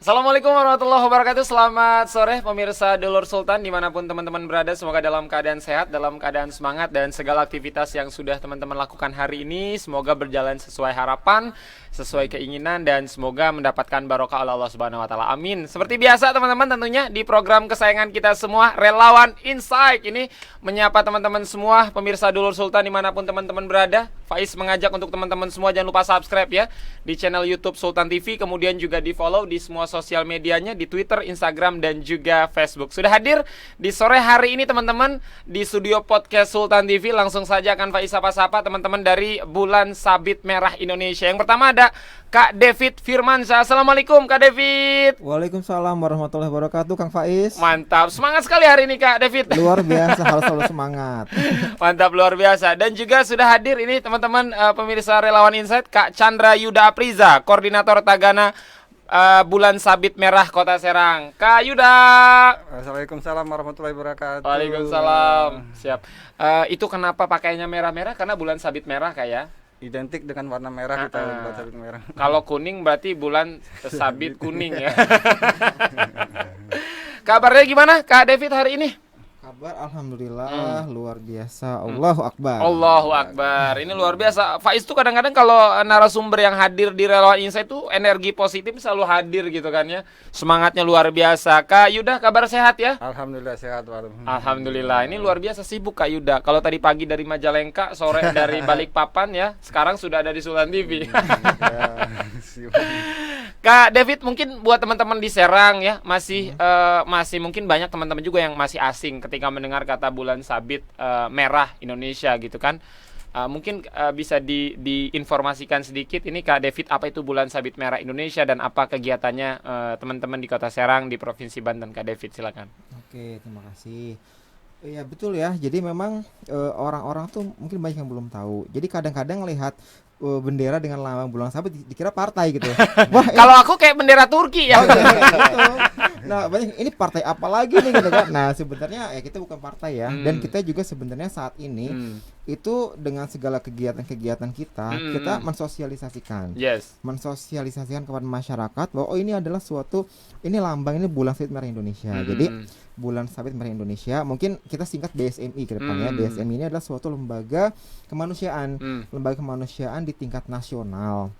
Assalamualaikum warahmatullahi wabarakatuh. Selamat sore pemirsa Dulur Sultan dimanapun teman-teman berada. Semoga dalam keadaan sehat, dalam keadaan semangat, dan segala aktivitas yang sudah teman-teman lakukan hari ini semoga berjalan sesuai harapan, sesuai keinginan, dan semoga mendapatkan barokah Allah Subhanahu wa taala. Amin. Seperti biasa teman-teman, tentunya di program kesayangan kita semua, Relawan Insight ini menyapa teman-teman semua pemirsa Dulur Sultan dimanapun teman-teman berada. Faiz mengajak untuk teman-teman semua jangan lupa subscribe ya di channel YouTube Sultan TV, kemudian juga di follow di semua sosial medianya, di Twitter, Instagram, dan juga Facebook. Sudah hadir di sore hari ini teman-teman di studio podcast Sultan TV. Langsung saja akan Faiz sapa-sapa teman-teman dari Bulan Sabit Merah Indonesia. Yang pertama ada Kak David Firmansyah. Assalamualaikum Kak David. Waalaikumsalam warahmatullahi wabarakatuh, Kang Faiz. Mantap, semangat sekali hari ini Kak David. Luar biasa, harus selalu semangat. Mantap, luar biasa. Dan juga sudah hadir ini teman-teman pemirsa Relawan Insight, Kak Chandra Yuda Apriza, Koordinator Tagana Bulan Sabit Merah Kota Serang. Kak Yuda. Assalamualaikum warahmatullahi wabarakatuh. Waalaikumsalam. Siap. Itu kenapa pakainya merah-merah? Karena bulan sabit merah Kak ya? Identik dengan warna merah kita, bulan sabit merah. Kalau kuning berarti bulan sabit kuning ya. Kabarnya gimana Kak David hari ini? Kabar alhamdulillah luar biasa. Allahu Akbar. Allahu Akbar. Ini luar biasa. Faiz tuh kadang-kadang kalau narasumber yang hadir di Relawan Insight tuh energi positif selalu hadir gitu kan ya. Semangatnya luar biasa. Kak Yuda, kabar sehat ya? Alhamdulillah sehat. Alhamdulillah. Ini luar biasa sibuk Kak Yuda. Kalau tadi pagi dari Majalengka, sore dari Balikpapan ya. Sekarang sudah ada di Sultan TV. Kak David, mungkin buat teman-teman di Serang ya masih mungkin banyak teman-teman juga yang masih asing ketika mendengar kata bulan sabit merah Indonesia gitu kan. Mungkin bisa diinformasikan sedikit ini Kak David, apa itu bulan sabit merah Indonesia dan apa kegiatannya teman-teman di Kota Serang di Provinsi Banten. Kak David silakan. Oke, terima kasih. Ya betul ya. Jadi memang orang-orang tuh mungkin banyak yang belum tahu. Jadi kadang-kadang lihat bendera dengan lambang bulan sabit dikira partai gitu. Wah, kalau aku kayak bendera Turki ya. Gitu. Nah, banyak ini partai apa lagi nih gitu kan. Nah, sebenarnya ya kita bukan partai ya. Dan kita juga sebenarnya saat ini itu dengan segala kegiatan-kegiatan kita mensosialisasikan. Yes. Mensosialisasikan kepada masyarakat bahwa ini adalah suatu, ini lambang, ini bulan sabit merah Indonesia. Jadi bulan sabit merah Indonesia, mungkin kita singkat BSMI ke depannya. BSMI ini adalah suatu lembaga kemanusiaan, lembaga kemanusiaan di tingkat nasional.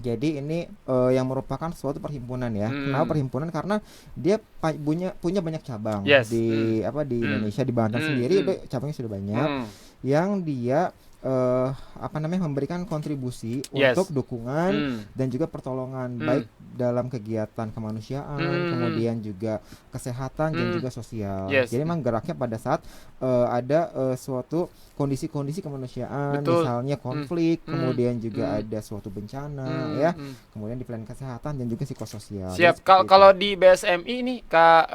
Jadi ini yang merupakan suatu perhimpunan ya. Kenapa perhimpunan? Karena dia punya banyak cabang di di Indonesia, di Banten sendiri cabangnya sudah banyak. Yang dia memberikan kontribusi untuk dukungan dan juga pertolongan baik dalam kegiatan kemanusiaan, kemudian juga kesehatan dan juga sosial. Jadi memang geraknya pada saat ada suatu kondisi-kondisi kemanusiaan, misalnya konflik, kemudian juga ada suatu bencana ya, kemudian di pelayanan kesehatan dan juga psikososial. Siap. Kalau di BSMI ini Kak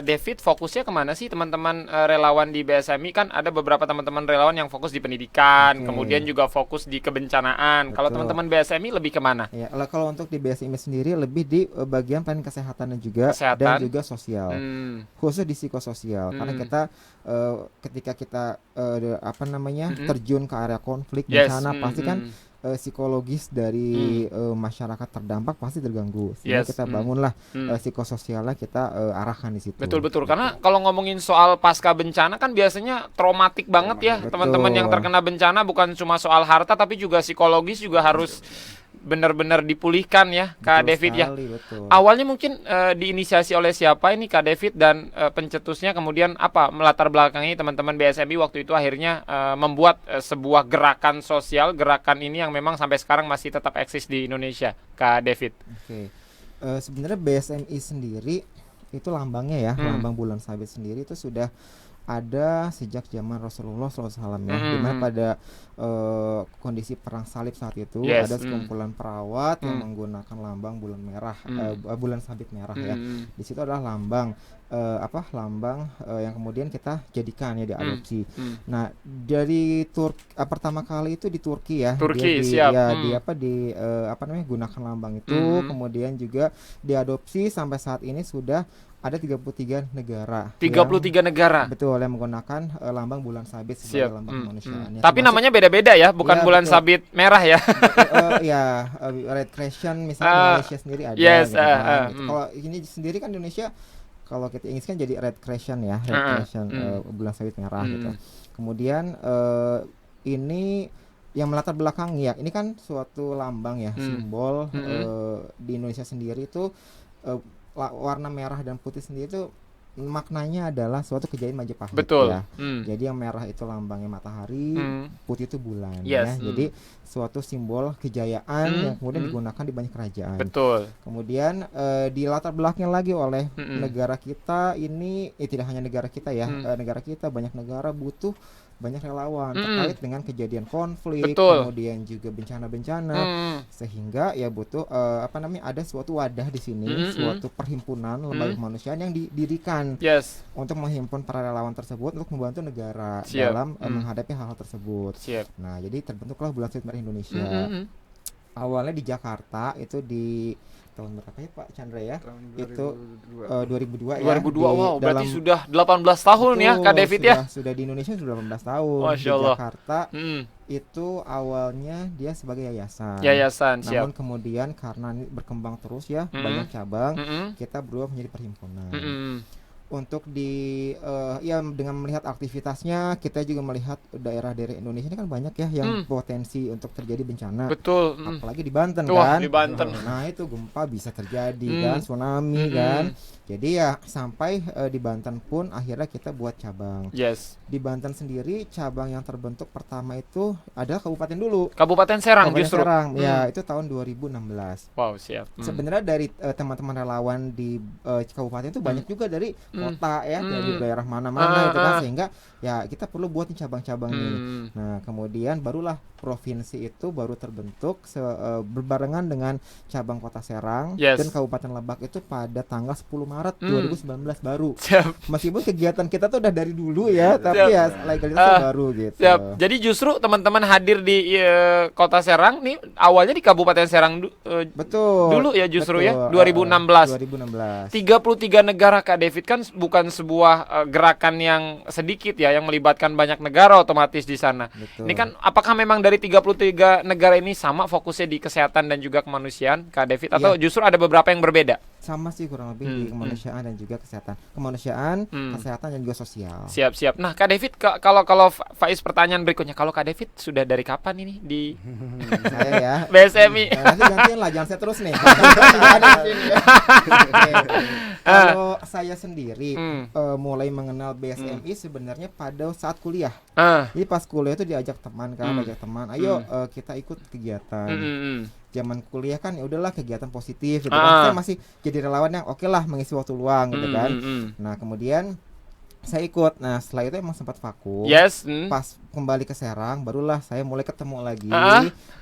David fokusnya kemana sih teman-teman relawan di BSMI? Kan ada beberapa teman-teman relawan yang fokus di pendidikan, kemudian juga fokus di kebencanaan. Kalau teman-teman BSMI lebih kemana? Ya, kalau untuk di BSMI sendiri lebih di bagian pelayanan kesehatan dan juga sosial, khusus di psikososial. Karena kita ketika kita terjun ke area konflik bencana, pasti kan psikologis dari masyarakat terdampak pasti terganggu. Sehingga kita bangunlah psikososialnya, kita arahkan di situ. Betul. Karena kalau ngomongin soal pasca bencana kan biasanya traumatik banget ya. Teman-teman yang terkena bencana bukan cuma soal harta tapi juga psikologis juga harus benar-benar dipulihkan ya Kak David ya. Awalnya mungkin diinisiasi oleh siapa ini Kak David dan pencetusnya, kemudian apa melatar belakangnya teman-teman BSMI waktu itu akhirnya membuat sebuah gerakan sosial, gerakan ini yang memang sampai sekarang masih tetap eksis di Indonesia Kak David. Sebenarnya BSMI sendiri itu lambangnya ya, lambang bulan sabit sendiri itu sudah ada sejak zaman Rasulullah SAW ya, dimana pada kondisi perang salib saat itu ada sekumpulan perawat yang menggunakan lambang bulan merah, bulan sabit merah ya. Di situ adalah lambang lambang yang kemudian kita jadikan ya diadopsi. Hmm. Nah, dari pertama kali itu di Turki ya. Turki, Dia siap. gunakan lambang itu, kemudian juga diadopsi sampai saat ini sudah ada 33 negara. 33 negara. Betul, yang menggunakan lambang bulan sabit sebagai Siap. lambang kemanusiaan. Ya, Tapi termasuk- namanya beda-beda ya, bukan Ya, bulan betul. sabit merah ya. Red Crescent misalnya Malaysia sendiri ada yes, gitu kan. mm. Kalau ini sendiri kan Indonesia, kalau kita inginkan jadi Red Crescent ya, Red Crescent bulan sabit merah gitu. Kemudian ini yang melatar belakang ya, ini kan suatu lambang ya, simbol di Indonesia sendiri itu warna merah dan putih sendiri itu maknanya adalah suatu kejayaan Majapahit. Betul. Ya. Jadi yang merah itu lambangnya matahari, putih itu bulan. Yes. Ya. Jadi suatu simbol kejayaan yang kemudian digunakan di banyak kerajaan. Betul. Kemudian di latar belakangnya lagi oleh negara kita ini, tidak hanya negara kita ya, negara kita banyak negara butuh banyak relawan terkait dengan kejadian konflik, Betul. kemudian juga bencana-bencana, sehingga ya butuh ada suatu wadah di sini, suatu perhimpunan lembaga kemanusiaan yang didirikan Yes. untuk menghimpun para relawan tersebut untuk membantu negara Siap. dalam menghadapi hal-hal tersebut. Siap. Nah, jadi terbentuklah Bulan Sabit Merah Indonesia. Awalnya di Jakarta itu di tahun berapa ya Pak Chandra ya? Tahun Itu 2002. 2002 ya. 2002, wow, berarti dalam- sudah 18 tahun ya Betul, Kak David ya. Sudah di Indonesia sudah 18 tahun. Masya Di Allah. Jakarta Mm. itu awalnya dia sebagai yayasan. Yayasan, Namun siap. kemudian karena ini berkembang terus ya, banyak cabang, kita berubah menjadi perhimpunan. Untuk dengan melihat aktivitasnya, kita juga melihat daerah-daerah Indonesia ini kan banyak ya yang potensi untuk terjadi bencana. Betul. Apalagi di Banten Wah, kan. di Banten. Nah, itu gempa bisa terjadi kan, tsunami kan. Jadi ya sampai di Banten pun akhirnya kita buat cabang. Yes. Di Banten sendiri cabang yang terbentuk pertama itu adalah kabupaten dulu. Kabupaten Serang Kabupaten justru. Serang, ya itu tahun 2016. Wow, siap. Sebenarnya dari teman-teman relawan di kabupaten itu banyak juga dari kota ya, dari daerah mana-mana itu kan, sehingga ya kita perlu buat nih cabang-cabang nih. Nah, kemudian barulah provinsi itu baru terbentuk berbarengan dengan cabang Kota Serang Yes. dan Kabupaten Lebak itu pada tanggal 10 Maret 2019 baru. Siap. Meskipun kegiatan kita tuh udah dari dulu ya, Siap. tapi ya legalitasnya baru gitu. Siap. Jadi justru teman-teman hadir di Kota Serang nih awalnya di Kabupaten Serang Betul. dulu ya justru ya, betul, 2016. 2016. 33 negara Kak David kan bukan sebuah gerakan yang sedikit ya, yang melibatkan banyak negara otomatis di sana. Betul. Ini kan apakah memang dari 33 negara ini sama fokusnya di kesehatan dan juga kemanusiaan Kak David, atau justru ada beberapa yang berbeda? Sama sih kurang lebih di kemanusiaan dan juga kesehatan. Kemanusiaan, kesehatan dan juga sosial. Siap-siap. Nah, Kak David, kalau Faiz pertanyaan berikutnya, kalau Kak David sudah dari kapan ini di Saya ya. BSMI? Nanti gantiin lah, jangan saya terus nih. Tidak ada di sini ya. Oke. Kalau saya sendiri mulai mengenal BSMI sebenarnya pada saat kuliah. Jadi pas kuliah itu diajak teman kan, ayo kita ikut kegiatan. Zaman kuliah kan ya udahlah kegiatan positif gitu kan. Saya masih jadi relawan yang oke lah mengisi waktu luang gitu kan. Nah, kemudian saya ikut. Nah, setelah itu emang sempat vakum. Yes. Pas kembali ke Serang barulah saya mulai ketemu lagi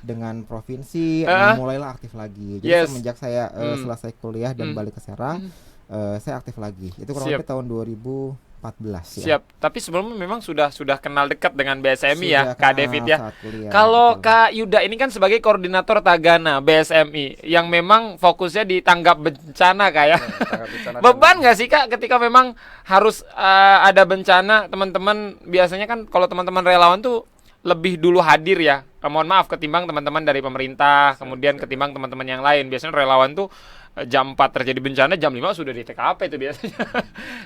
dengan provinsi, mulailah aktif lagi. Jadi semenjak saya selesai kuliah dan balik ke Serang, saya aktif lagi. Itu kurang lebih tahun 2014 ya. Siap. Tapi sebelumnya memang sudah kenal dekat dengan BSMI ya, Sudah Kak kenal David ya. saat kuliah, Kalau betul. Kak Yuda ini kan sebagai koordinator Tagana BSMI yang memang fokusnya di tanggap bencana Kak ya. Beban nggak sih Kak ketika memang harus ada bencana, teman-teman biasanya kan kalau teman-teman relawan tuh lebih dulu hadir ya. Mohon maaf ketimbang teman-teman dari pemerintah, kemudian ketimbang teman-teman yang lain. Biasanya relawan tuh jam 4 terjadi bencana, jam 5 sudah di TKP itu biasanya.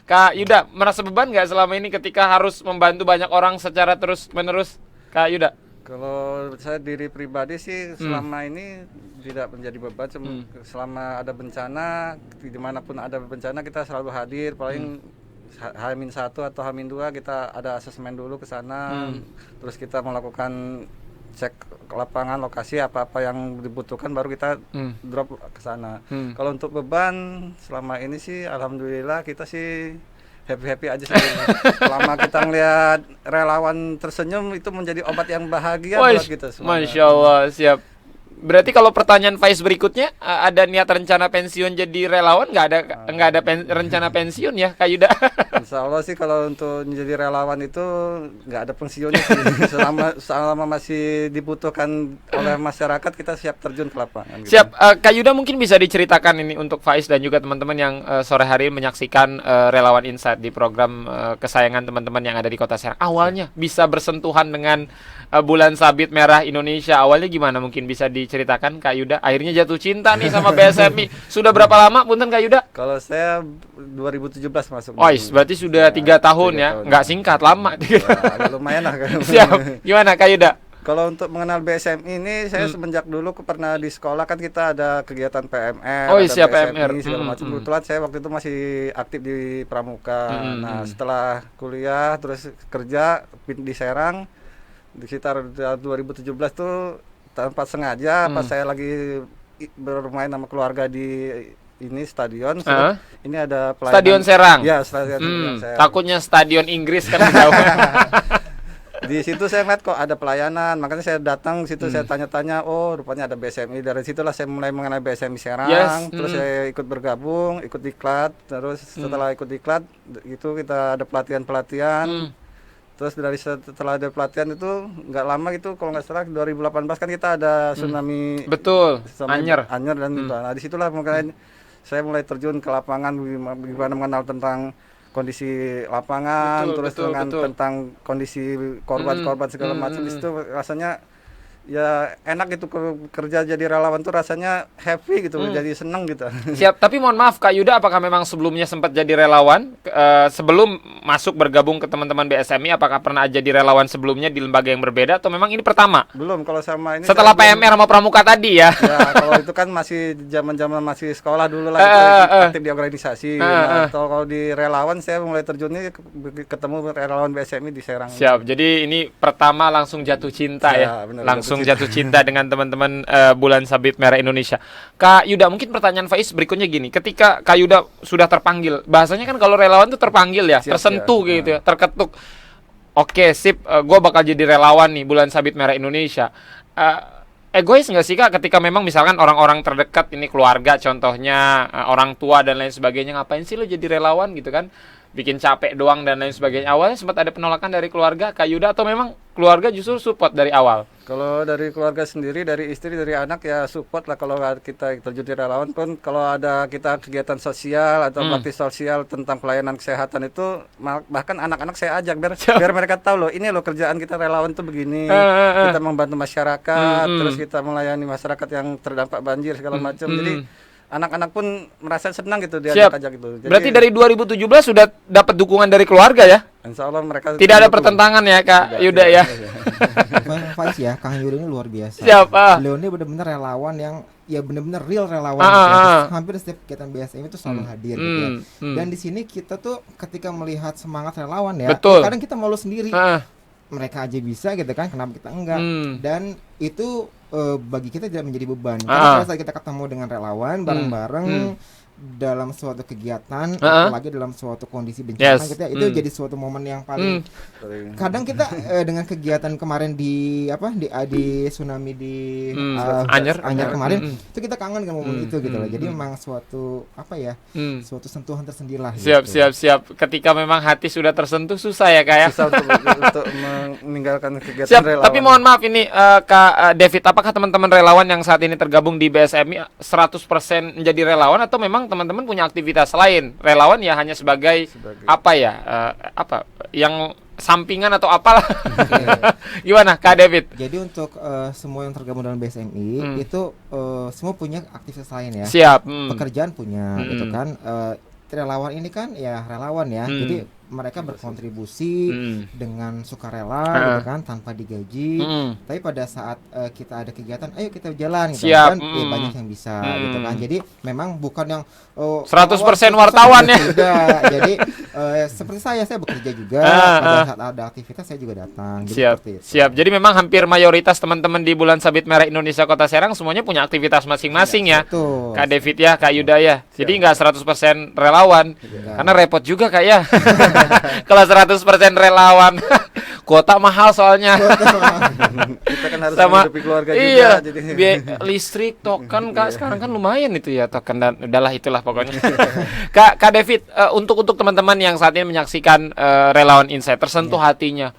Kak Yuda, merasa beban nggak selama ini ketika harus membantu banyak orang secara terus-menerus? Kak Yuda? Kalau saya diri pribadi sih selama ini tidak menjadi beban. Selama ada bencana, dimanapun ada bencana kita selalu hadir. Paling H-1 atau H-2 kita ada asesmen dulu ke sana. Terus kita melakukan cek ke lapangan lokasi apa-apa yang dibutuhkan baru kita drop ke sana. Kalau untuk beban selama ini sih alhamdulillah kita sih happy aja sih. Selama kita ngelihat relawan tersenyum itu menjadi obat yang bahagia buat kita semua. Masya Allah, siap. Berarti kalau pertanyaan Faiz berikutnya, ada niat rencana pensiun jadi relawan? Nggak ada rencana pensiun ya, Kak Yuda? Insya Allah sih kalau untuk menjadi relawan itu nggak ada pensiunnya sih. selama masih dibutuhkan oleh masyarakat, kita siap terjun ke lapangan. Gitu. Siap, Kak Yuda mungkin bisa diceritakan ini untuk Faiz dan juga teman-teman yang sore hari ini menyaksikan Relawan Insight di program kesayangan teman-teman yang ada di Kota Serang. Awalnya bisa bersentuhan dengan Bulan Sabit Merah Indonesia. Awalnya gimana, mungkin bisa diceritakan Kak Yuda? Akhirnya jatuh cinta nih sama BSMI. Sudah berapa lama punten Kak Yuda? Kalau saya 2017 masuk. Oh, berarti sudah 3 tahun ya. Nggak singkat, lama. Ya, agak lumayan lah kan. Siap. Gimana Kak Yuda? Kalau untuk mengenal BSMI ini, saya semenjak dulu pernah di sekolah kan kita ada kegiatan PMR, Oh, ada siap, BSMI, PMR. segala macam. Kebetulan saya waktu itu masih aktif di Pramuka. Nah, setelah kuliah terus kerja di Serang di sekitar 2017 tuh tanpa sengaja pas saya lagi bermain sama keluarga di ini stadion. Ini ada pelayanan. Stadion Serang. Ya, stadion Serang. Takutnya stadion Inggris kan jauh. Di situ saya ngeliat kok ada pelayanan, makanya saya datang situ, saya tanya-tanya, oh rupanya ada BSMI. Dari situlah saya mulai mengenal BSMI Serang. Terus saya ikut bergabung, ikut diklat. Terus setelah ikut diklat itu kita ada pelatihan. Terus setelah ada pelatihan itu nggak lama gitu, kalau nggak salah 2018 kan kita ada tsunami. Betul. Anyer dan gitu. Nah disitulah makanya saya mulai terjun ke lapangan, gimana mengenal tentang kondisi lapangan, tentang kondisi korban-korban segala macam. Di situ rasanya ya enak gitu, kerja jadi relawan tuh rasanya happy gitu, jadi seneng gitu. Siap, tapi mohon maaf Kak Yuda, apakah memang sebelumnya sempat jadi relawan sebelum masuk bergabung ke teman-teman BSMI? Apakah pernah jadi relawan sebelumnya di lembaga yang berbeda atau memang ini pertama? Kalau sama ini setelah PMR sama Pramuka tadi ya. Ya, kalau itu kan masih zaman-zaman masih sekolah dulu lah, kita aktif di organisasi. Kalau di relawan saya mulai terjunnya ketemu relawan BSMI di Serang. Siap, jadi ini pertama langsung jatuh cinta ya. Bener, langsung jatuh cinta dengan teman-teman Bulan Sabit Merah Indonesia. Kak Yuda, mungkin pertanyaan Faiz berikutnya gini, ketika Kak Yuda sudah terpanggil, bahasanya kan kalau relawan tuh terpanggil ya, tersentuh gitu ya, terketuk. Oke, sip, gue bakal jadi relawan nih Bulan Sabit Merah Indonesia. Egois nggak sih Kak, ketika memang misalkan orang-orang terdekat ini, keluarga contohnya, orang tua dan lain sebagainya, ngapain sih lo jadi relawan gitu kan? Bikin capek doang dan lain sebagainya. Awalnya sempat ada penolakan dari keluarga Kak Yuda, atau memang keluarga justru support dari awal? Kalau dari keluarga sendiri, dari istri, dari anak ya support lah kalau kita terjun di relawan pun. Kalau ada kita kegiatan sosial atau bakti sosial tentang pelayanan kesehatan itu, bahkan anak-anak saya ajak biar mereka tahu loh, ini loh kerjaan kita relawan tuh begini. Kita membantu masyarakat, terus kita melayani masyarakat yang terdampak banjir segala macam. Jadi anak-anak pun merasa senang gitu diajak-ajak gitu. Jadi, berarti dari 2017 sudah dapat dukungan dari keluarga ya? Insya Allah mereka tidak ada pertentangan ya Kak Yuda ya? Faiz ya, Kang Yuda ini luar biasa. Siapa? Beliau ini benar-benar relawan yang ya benar-benar real relawan. Hampir setiap kegiatan BSMI itu selalu hadir gitu ya. Dan di sini kita tuh ketika melihat semangat relawan ya, kadang kita malu sendiri. Mereka aja bisa gitu kan, kenapa kita enggak? Dan itu bagi kita tidak menjadi beban. Karena saat kita ketemu dengan relawan bareng-bareng dalam suatu kegiatan, apalagi dalam suatu kondisi bencana, gitu ya, itu jadi suatu momen yang paling kadang kita dengan kegiatan kemarin di tsunami di Anyer kemarin, itu kita kangen dengan momen itu gitu loh. Jadi memang suatu suatu sentuhan tersendiri lah. Siap. Ketika memang hati sudah tersentuh, susah ya Kak ya? Susah untuk meninggalkan kegiatan relawan. Tapi mohon maaf ini Kak David, apakah teman-teman relawan yang saat ini tergabung di BSMI 100% menjadi relawan, atau memang teman-teman punya aktivitas lain? Relawan ya hanya sebagai yang sampingan atau apalah. Gimana Kak David? Jadi untuk semua yang tergabung dalam BSMI itu semua punya aktivitas lain ya. Siap. Pekerjaan punya gitu kan. Relawan ini kan ya relawan ya. Jadi mereka berkontribusi dengan sukarela gitu kan, tanpa digaji. Tapi pada saat kita ada kegiatan, ayo kita jalan gitu kan, ya banyak yang bisa gitu kan. Jadi memang bukan yang 100% wartawan ya. Jadi seperti saya bekerja juga, pada saat ada aktivitas saya juga datang. Siap. Jadi memang hampir mayoritas teman-teman di Bulan Sabit Merah Indonesia Kota Serang semuanya punya aktivitas masing-masing ya. Betul. Kak David ya, Kak Yuda ya. Jadi nggak 100% relawan. Karena repot juga Kak ya. Kalau 100% relawan kuota mahal soalnya. Kita kan harus Sama menghidupi keluarga iya, juga, jadi listrik, token Kak sekarang kan lumayan itu ya token, dan udahlah itulah pokoknya. Kak David, untuk teman-teman yang saat ini menyaksikan Relawan Insight tersentuh hatinya,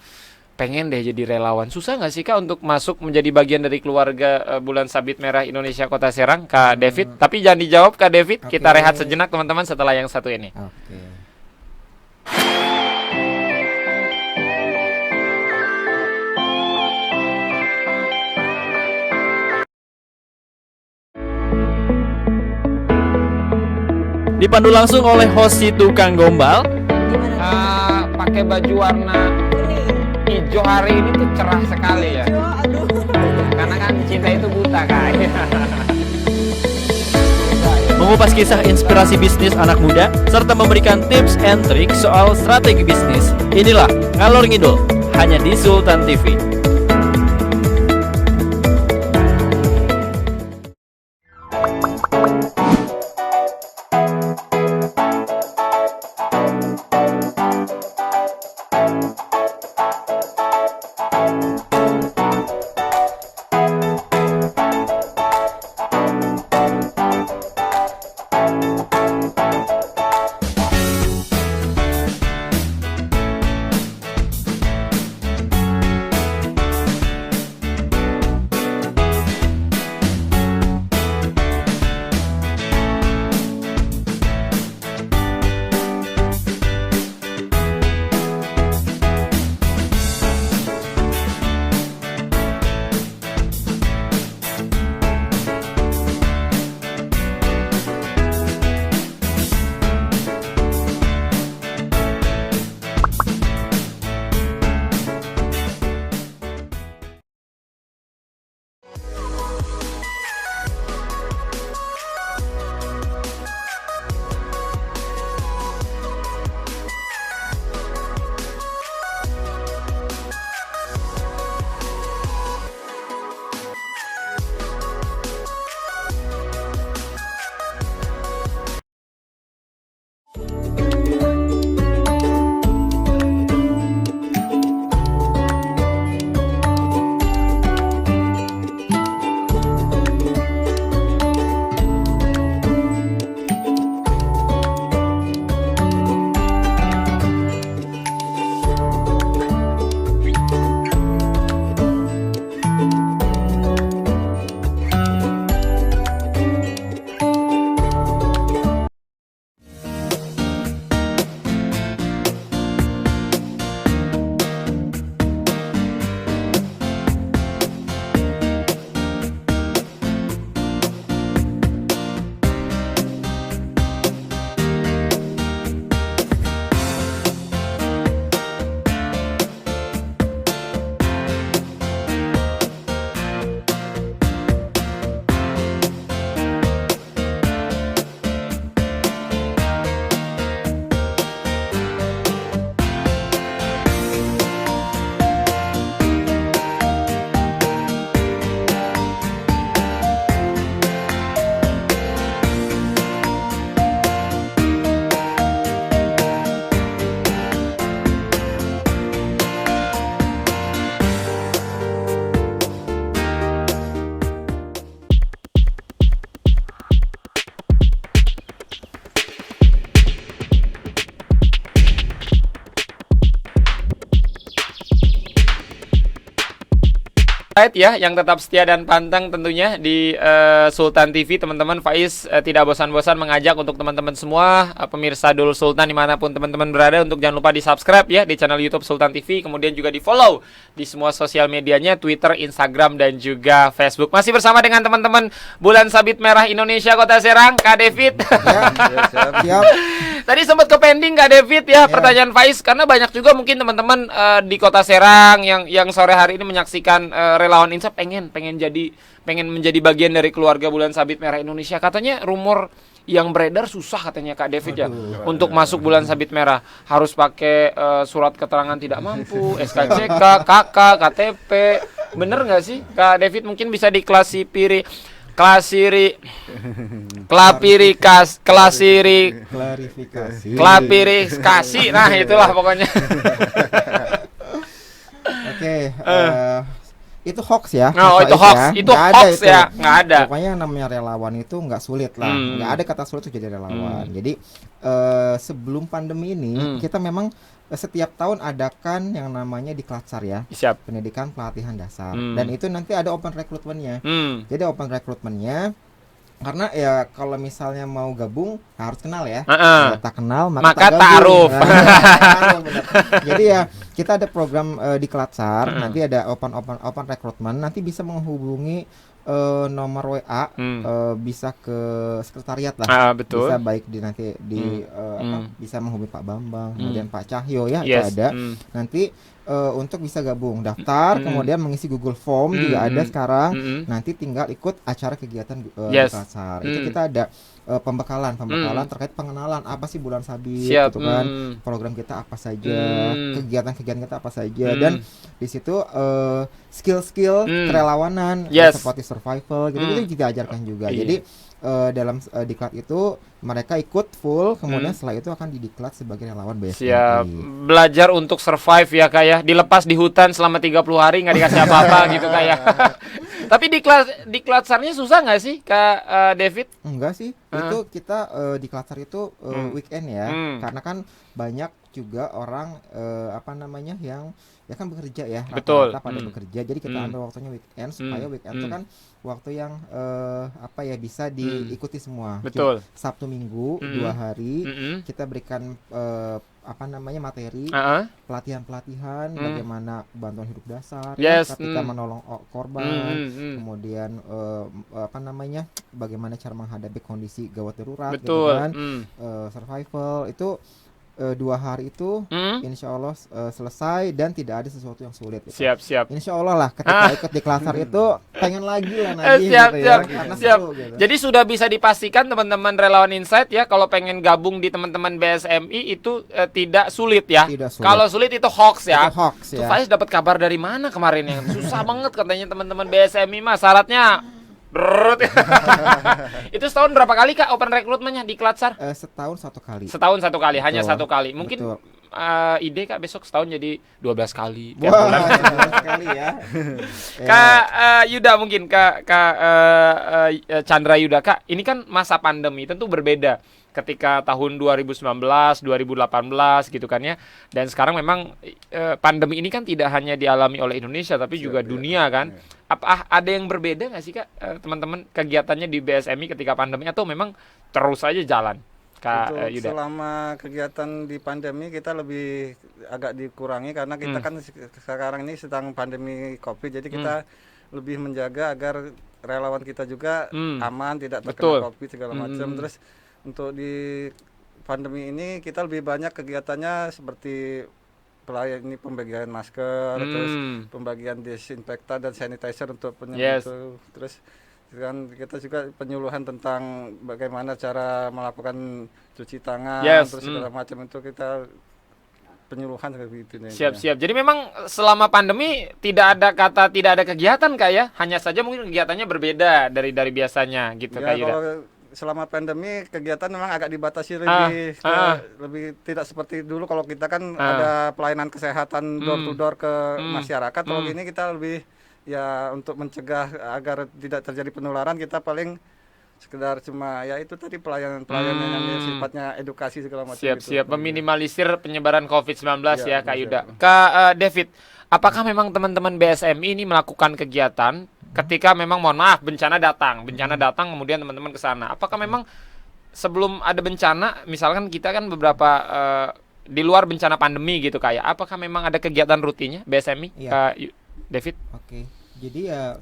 pengen deh jadi relawan. Susah nggak sih Kak untuk masuk menjadi bagian dari keluarga Bulan Sabit Merah Indonesia Kota Serang, Kak David? Tapi jangan dijawab Kak David, kita rehat sejenak teman-teman setelah yang satu ini. Oke. Dipandu langsung oleh host si tukang gombal. Pakai baju warna hijau hari ini tuh cerah sekali ya. Karena kan cinta itu buta Kak. Mengupas kisah inspirasi bisnis anak muda serta memberikan tips and trik soal strategi bisnis. Inilah Ngalor Ngidul hanya di Sultan TV. Ya, yang tetap setia dan pantang tentunya di Sultan TV, teman-teman. Faiz tidak bosan-bosan mengajak untuk teman-teman semua pemirsa Dul Sultan dimanapun teman-teman berada, untuk jangan lupa di subscribe ya di channel YouTube Sultan TV, kemudian juga di follow di semua sosial medianya, Twitter, Instagram, dan juga Facebook. Masih bersama dengan teman-teman Bulan Sabit Merah Indonesia Kota Serang, Kak David. Siap. Tadi sempat ke pending Kak David ya, pertanyaan Faiz, karena banyak juga mungkin teman-teman di Kota Serang yang sore hari ini menyaksikan Relawan Insight pengen menjadi bagian dari keluarga Bulan Sabit Merah Indonesia. Katanya rumor yang beredar susah katanya Kak David ya, untuk masuk Bulan Sabit Merah harus pakai surat keterangan tidak mampu, SKCK, KK, KTP. Bener nggak sih Kak David? Mungkin bisa klarifikasi. Nah itulah pokoknya. Oke, itu hoax ya. Oh, Mas itu Faiz hoax. ya. Itu Nggak hoax itu. ya, nggak ada. Pokoknya yang namanya relawan itu nggak sulit lah. Nggak ada kata sulit itu jadi relawan. Jadi sebelum pandemi ini kita memang setiap tahun adakan yang namanya Diklatcar ya. Siap. Pendidikan pelatihan dasar. Dan itu nanti ada open recruitment-nya. Jadi open recruitment-nya karena ya kalau misalnya mau gabung harus kenal ya. Kalau tak kenal maka tak ta'aruf. Benar. Jadi ya kita ada program Diklatcar, nanti ada open recruitment, nanti bisa menghubungi nomor WA, bisa ke sekretariat lah. Betul. Bisa baik di nanti di bisa menghubungi Pak Bambang, kemudian Pak Cahyo ya, itu ada. Nanti untuk bisa gabung daftar, kemudian mengisi Google Form juga ada sekarang. Nanti tinggal ikut acara kegiatan Diklatcar. Itu kita ada pembekalan terkait pengenalan apa sih Bulan Sabit gitu kan, program kita apa saja, kegiatan-kegiatan kita apa saja, dan di situ skill-skill kerelawanan seperti survival gitu itu diajarkan juga. Jadi dalam diklat itu mereka ikut full, kemudian setelah itu akan didiklat sebagai relawan BSMI. Siap. Belajar untuk survive ya Kak ya. Dilepas di hutan selama 30 hari nggak dikasih apa-apa gitu Kak ya. Tapi Diklatcarnya susah nggak sih Kak David? Enggak sih. Itu kita Diklatcar itu weekend ya. Karena kan banyak juga orang yang ya kan bekerja ya, betul, rata-rata pada bekerja, jadi kita ambil waktunya weekend supaya weekend itu kan waktu yang bisa diikuti semua. Betul. Sabtu Minggu 2 hari kita berikan materi pelatihan bagaimana bantuan hidup dasar ketika menolong korban, kemudian bagaimana cara menghadapi kondisi gawat darurat, betul, gitu kan, survival itu 2 hari itu insya Allah selesai dan tidak ada sesuatu yang sulit gitu. Siap. Insya Allah lah ketika ikut Diklatcar itu pengen lagi lah nanti siap. seru, gitu. Jadi sudah bisa dipastikan teman-teman relawan Insight ya, kalau pengen gabung di teman-teman BSMI itu tidak sulit ya. Tidak sulit. Kalau sulit itu hoax ya. Itu hoax ya. Faiz dapat kabar dari mana kemarin yang susah banget katanya teman-teman BSMI mah syaratnya. Itu setahun berapa kali Kak open recruitment-nya di Diklatcar? Setahun 1 kali. Setahun 1 kali, hanya 1 kali. Mungkin ide Kak besok setahun jadi 12 kali tiap bulan. 12 kali ya. Kak Yuda mungkin Kak Chandra Yuda, Kak, ini kan masa pandemi tentu berbeda ketika tahun 2019, 2018 gitu kan ya. Dan sekarang memang pandemi ini kan tidak hanya dialami oleh Indonesia tapi juga dunia kan. Apa ada yang berbeda nggak sih Kak teman-teman kegiatannya di BSMI ketika pandemi, atau memang terus aja jalan? Kak Yuda. Selama kegiatan di pandemi kita lebih agak dikurangi karena kita kan sekarang ini sedang pandemi COVID, jadi kita lebih menjaga agar relawan kita juga aman, tidak terkena COVID segala macam. Terus untuk di pandemi ini kita lebih banyak kegiatannya seperti pembagian masker, terus pembagian disinfektan dan sanitizer untuk penyembuh. Terus kan kita juga penyuluhan tentang bagaimana cara melakukan cuci tangan, terus segala macam itu kita penyuluhan seperti itu. Siap. Jadi memang selama pandemi tidak ada kegiatan Kak ya, hanya saja mungkin kegiatannya berbeda dari biasanya gitu Kak Yuda. Selama pandemi kegiatan memang agak dibatasi lebih tidak seperti dulu. Kalau kita kan ada pelayanan kesehatan door to door ke masyarakat. Kalau gini kita lebih ya untuk mencegah agar tidak terjadi penularan, kita paling sekedar cuma ya itu tadi pelayanan yang sifatnya edukasi segala macam. Siap meminimalisir penyebaran COVID-19 ya Kak Yuda. Kak David, apakah memang teman-teman BSMI ini melakukan kegiatan ketika memang mohon maaf bencana datang kemudian teman-teman ke sana? Apakah memang sebelum ada bencana, misalkan kita kan beberapa di luar bencana pandemi gitu Kak ya, apakah memang ada kegiatan rutinnya BSMI Kak David? Oke. Jadi ya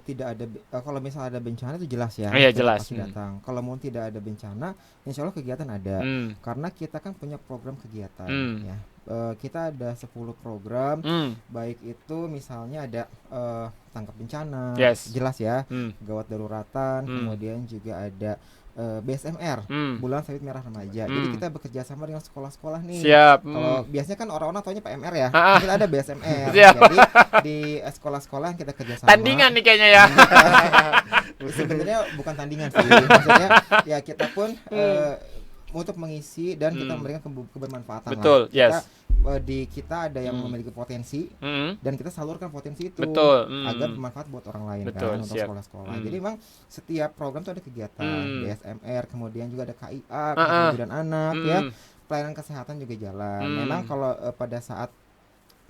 tidak ada kalau misalnya ada bencana itu jelas ya. Iya jelas. Pasti datang. Kalau mau tidak ada bencana, insya Allah kegiatan ada. Karena kita kan punya program kegiatan ya. Kita ada 10 program, baik itu misalnya ada tangkap bencana, jelas ya, gawat daruratan, kemudian juga ada BSMR, Bulan Sabit Merah Remaja. Jadi kita bekerja sama dengan sekolah-sekolah nih. Siap. Kalau biasanya kan orang-orang taunya PMR ya, kita ada BSMR. Siap. Jadi di sekolah-sekolah yang kita kerja sama. Tandingan nih kayaknya ya. Sebenarnya bukan tandingan sih, maksudnya ya kita pun untuk mengisi dan kita memberikan kebermanfaatan Betul, lah. Kita, yes. di kita ada yang memiliki potensi dan kita salurkan potensi itu Betul, agar bermanfaat buat orang lain betul, kan, untuk siap. sekolah-sekolah. Jadi memang setiap program tuh ada kegiatan, DSMR, kemudian juga ada KIA, ibu dan anak ya. Pelayanan kesehatan juga jalan. Memang kalau pada saat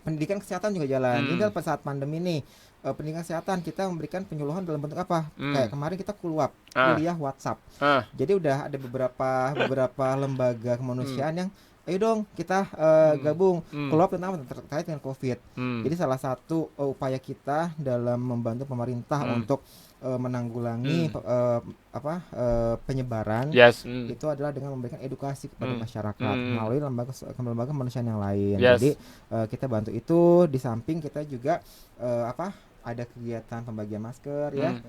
pendidikan kesehatan juga jalan. Ini kan pada saat pandemi nih, pendidikan kesehatan kita memberikan penyuluhan dalam bentuk apa? Kayak kemarin kita kuliah WhatsApp. Jadi udah ada beberapa lembaga kemanusiaan yang ayo dong kita gabung keluar tentang terkait dengan COVID. Jadi salah satu upaya kita dalam membantu pemerintah untuk menanggulangi penyebaran itu adalah dengan memberikan edukasi kepada masyarakat melalui lembaga kemanusiaan yang lain. Jadi kita bantu itu, di samping kita juga ada kegiatan pembagian masker ya,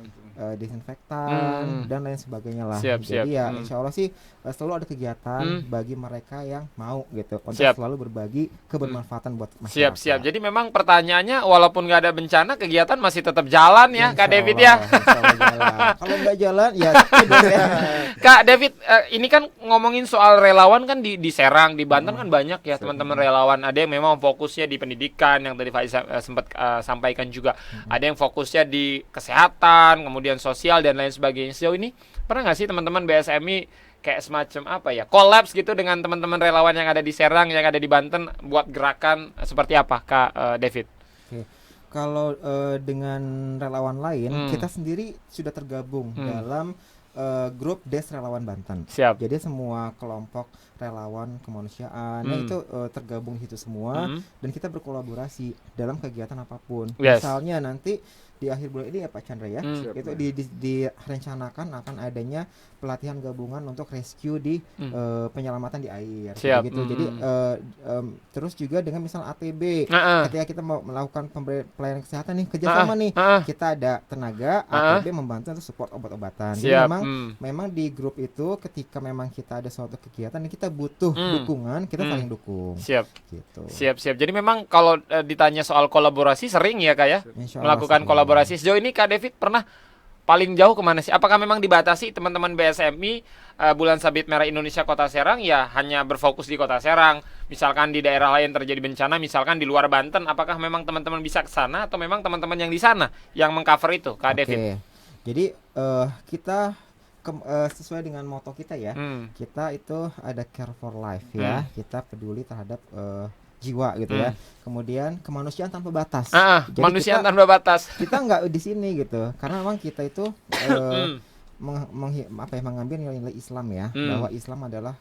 desinfektan dan lain sebagainya lah. Jadi ya insya Allah sih selalu ada kegiatan bagi mereka yang mau gitu untuk selalu berbagi kebermanfaatan buat masyarakat. Siap. Jadi memang pertanyaannya walaupun nggak ada bencana kegiatan masih tetap jalan ya Kak David ya. Kalau nggak jalan ya tidur ya. Kak David, ini kan ngomongin soal relawan kan di Serang, di Banten kan banyak ya teman-teman relawan. Ada yang memang fokusnya di pendidikan yang tadi Faiz sempat sampaikan juga. Ada yang fokusnya di kesehatan, kemudian sosial dan lain sebagainya. Sejauh ini pernah nggak sih teman-teman BSMI kayak semacam kolaps gitu dengan teman-teman relawan yang ada di Serang, yang ada di Banten buat gerakan seperti apa Kak David? Oke. Kalau dengan relawan lain, kita sendiri sudah tergabung dalam grup Des Relawan Banten. Siap. Jadi semua kelompok relawan kemanusiaan itu tergabung di situ semua dan kita berkolaborasi dalam kegiatan apapun. Misalnya nanti di akhir bulan ini ya Pak Chandra ya, itu direncanakan akan adanya pelatihan gabungan untuk rescue di penyelamatan di air. Gitu. Jadi terus juga dengan misal ATB, ketika kita mau melakukan pelayanan kesehatan nih kerjasama nih, kita ada tenaga ATB membantu untuk support obat-obatan. Jadi memang di grup itu ketika memang kita ada suatu kegiatan nih kita butuh dukungan, kita saling dukung. Gitu. Siap. Jadi memang kalau ditanya soal kolaborasi sering ya Kak ya melakukan kolaborasi. Sejauh ini Kak David pernah paling jauh kemana sih? Apakah memang dibatasi teman-teman BSMI Bulan Sabit Merah Indonesia Kota Serang ya hanya berfokus di Kota Serang? Misalkan di daerah lain terjadi bencana, misalkan di luar Banten, apakah memang teman-teman bisa ke sana atau memang teman-teman yang di sana yang mengcover itu, Kak David? Jadi kita sesuai dengan moto kita ya, kita itu ada care for life ya, kita peduli terhadap jiwa gitu ya. Kemudian kemanusiaan tanpa batas. Jadi kemanusiaan tanpa batas. Kita nggak di sini gitu, karena memang kita itu mengambil nilai-nilai Islam ya, bahwa Islam adalah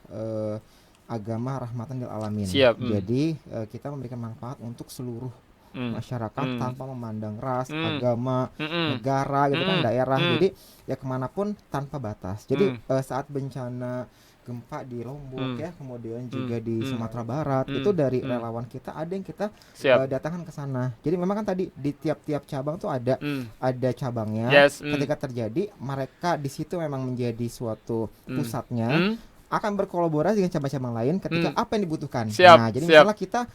agama rahmatan lil alamin. Jadi kita memberikan manfaat untuk seluruh masyarakat tanpa memandang ras, agama, negara gitu kan, daerah. Jadi ya kemanapun tanpa batas. Jadi saat bencana gempa di Lombok ya, kemudian juga di Sumatera Barat, itu dari relawan kita ada yang kita datangkan ke sana. Jadi memang kan tadi di tiap-tiap cabang tuh ada cabangnya. Ketika terjadi, mereka di situ memang menjadi suatu pusatnya, akan berkolaborasi dengan cabang-cabang lain ketika apa yang dibutuhkan. Nah, jadi misalnya kita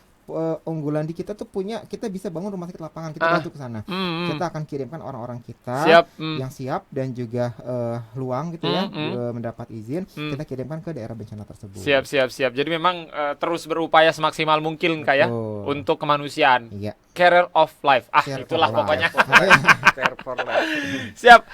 unggulan di kita tuh kita bisa bangun rumah sakit lapangan, kita bantu ke sana. Kita akan kirimkan orang-orang kita yang siap dan juga luang gitu ya, mendapat izin, kita kirimkan ke daerah bencana tersebut. Siap. Jadi memang terus berupaya semaksimal mungkin Kak ya untuk kemanusiaan. Care of life. Itulah pokoknya. Care for life. Siap.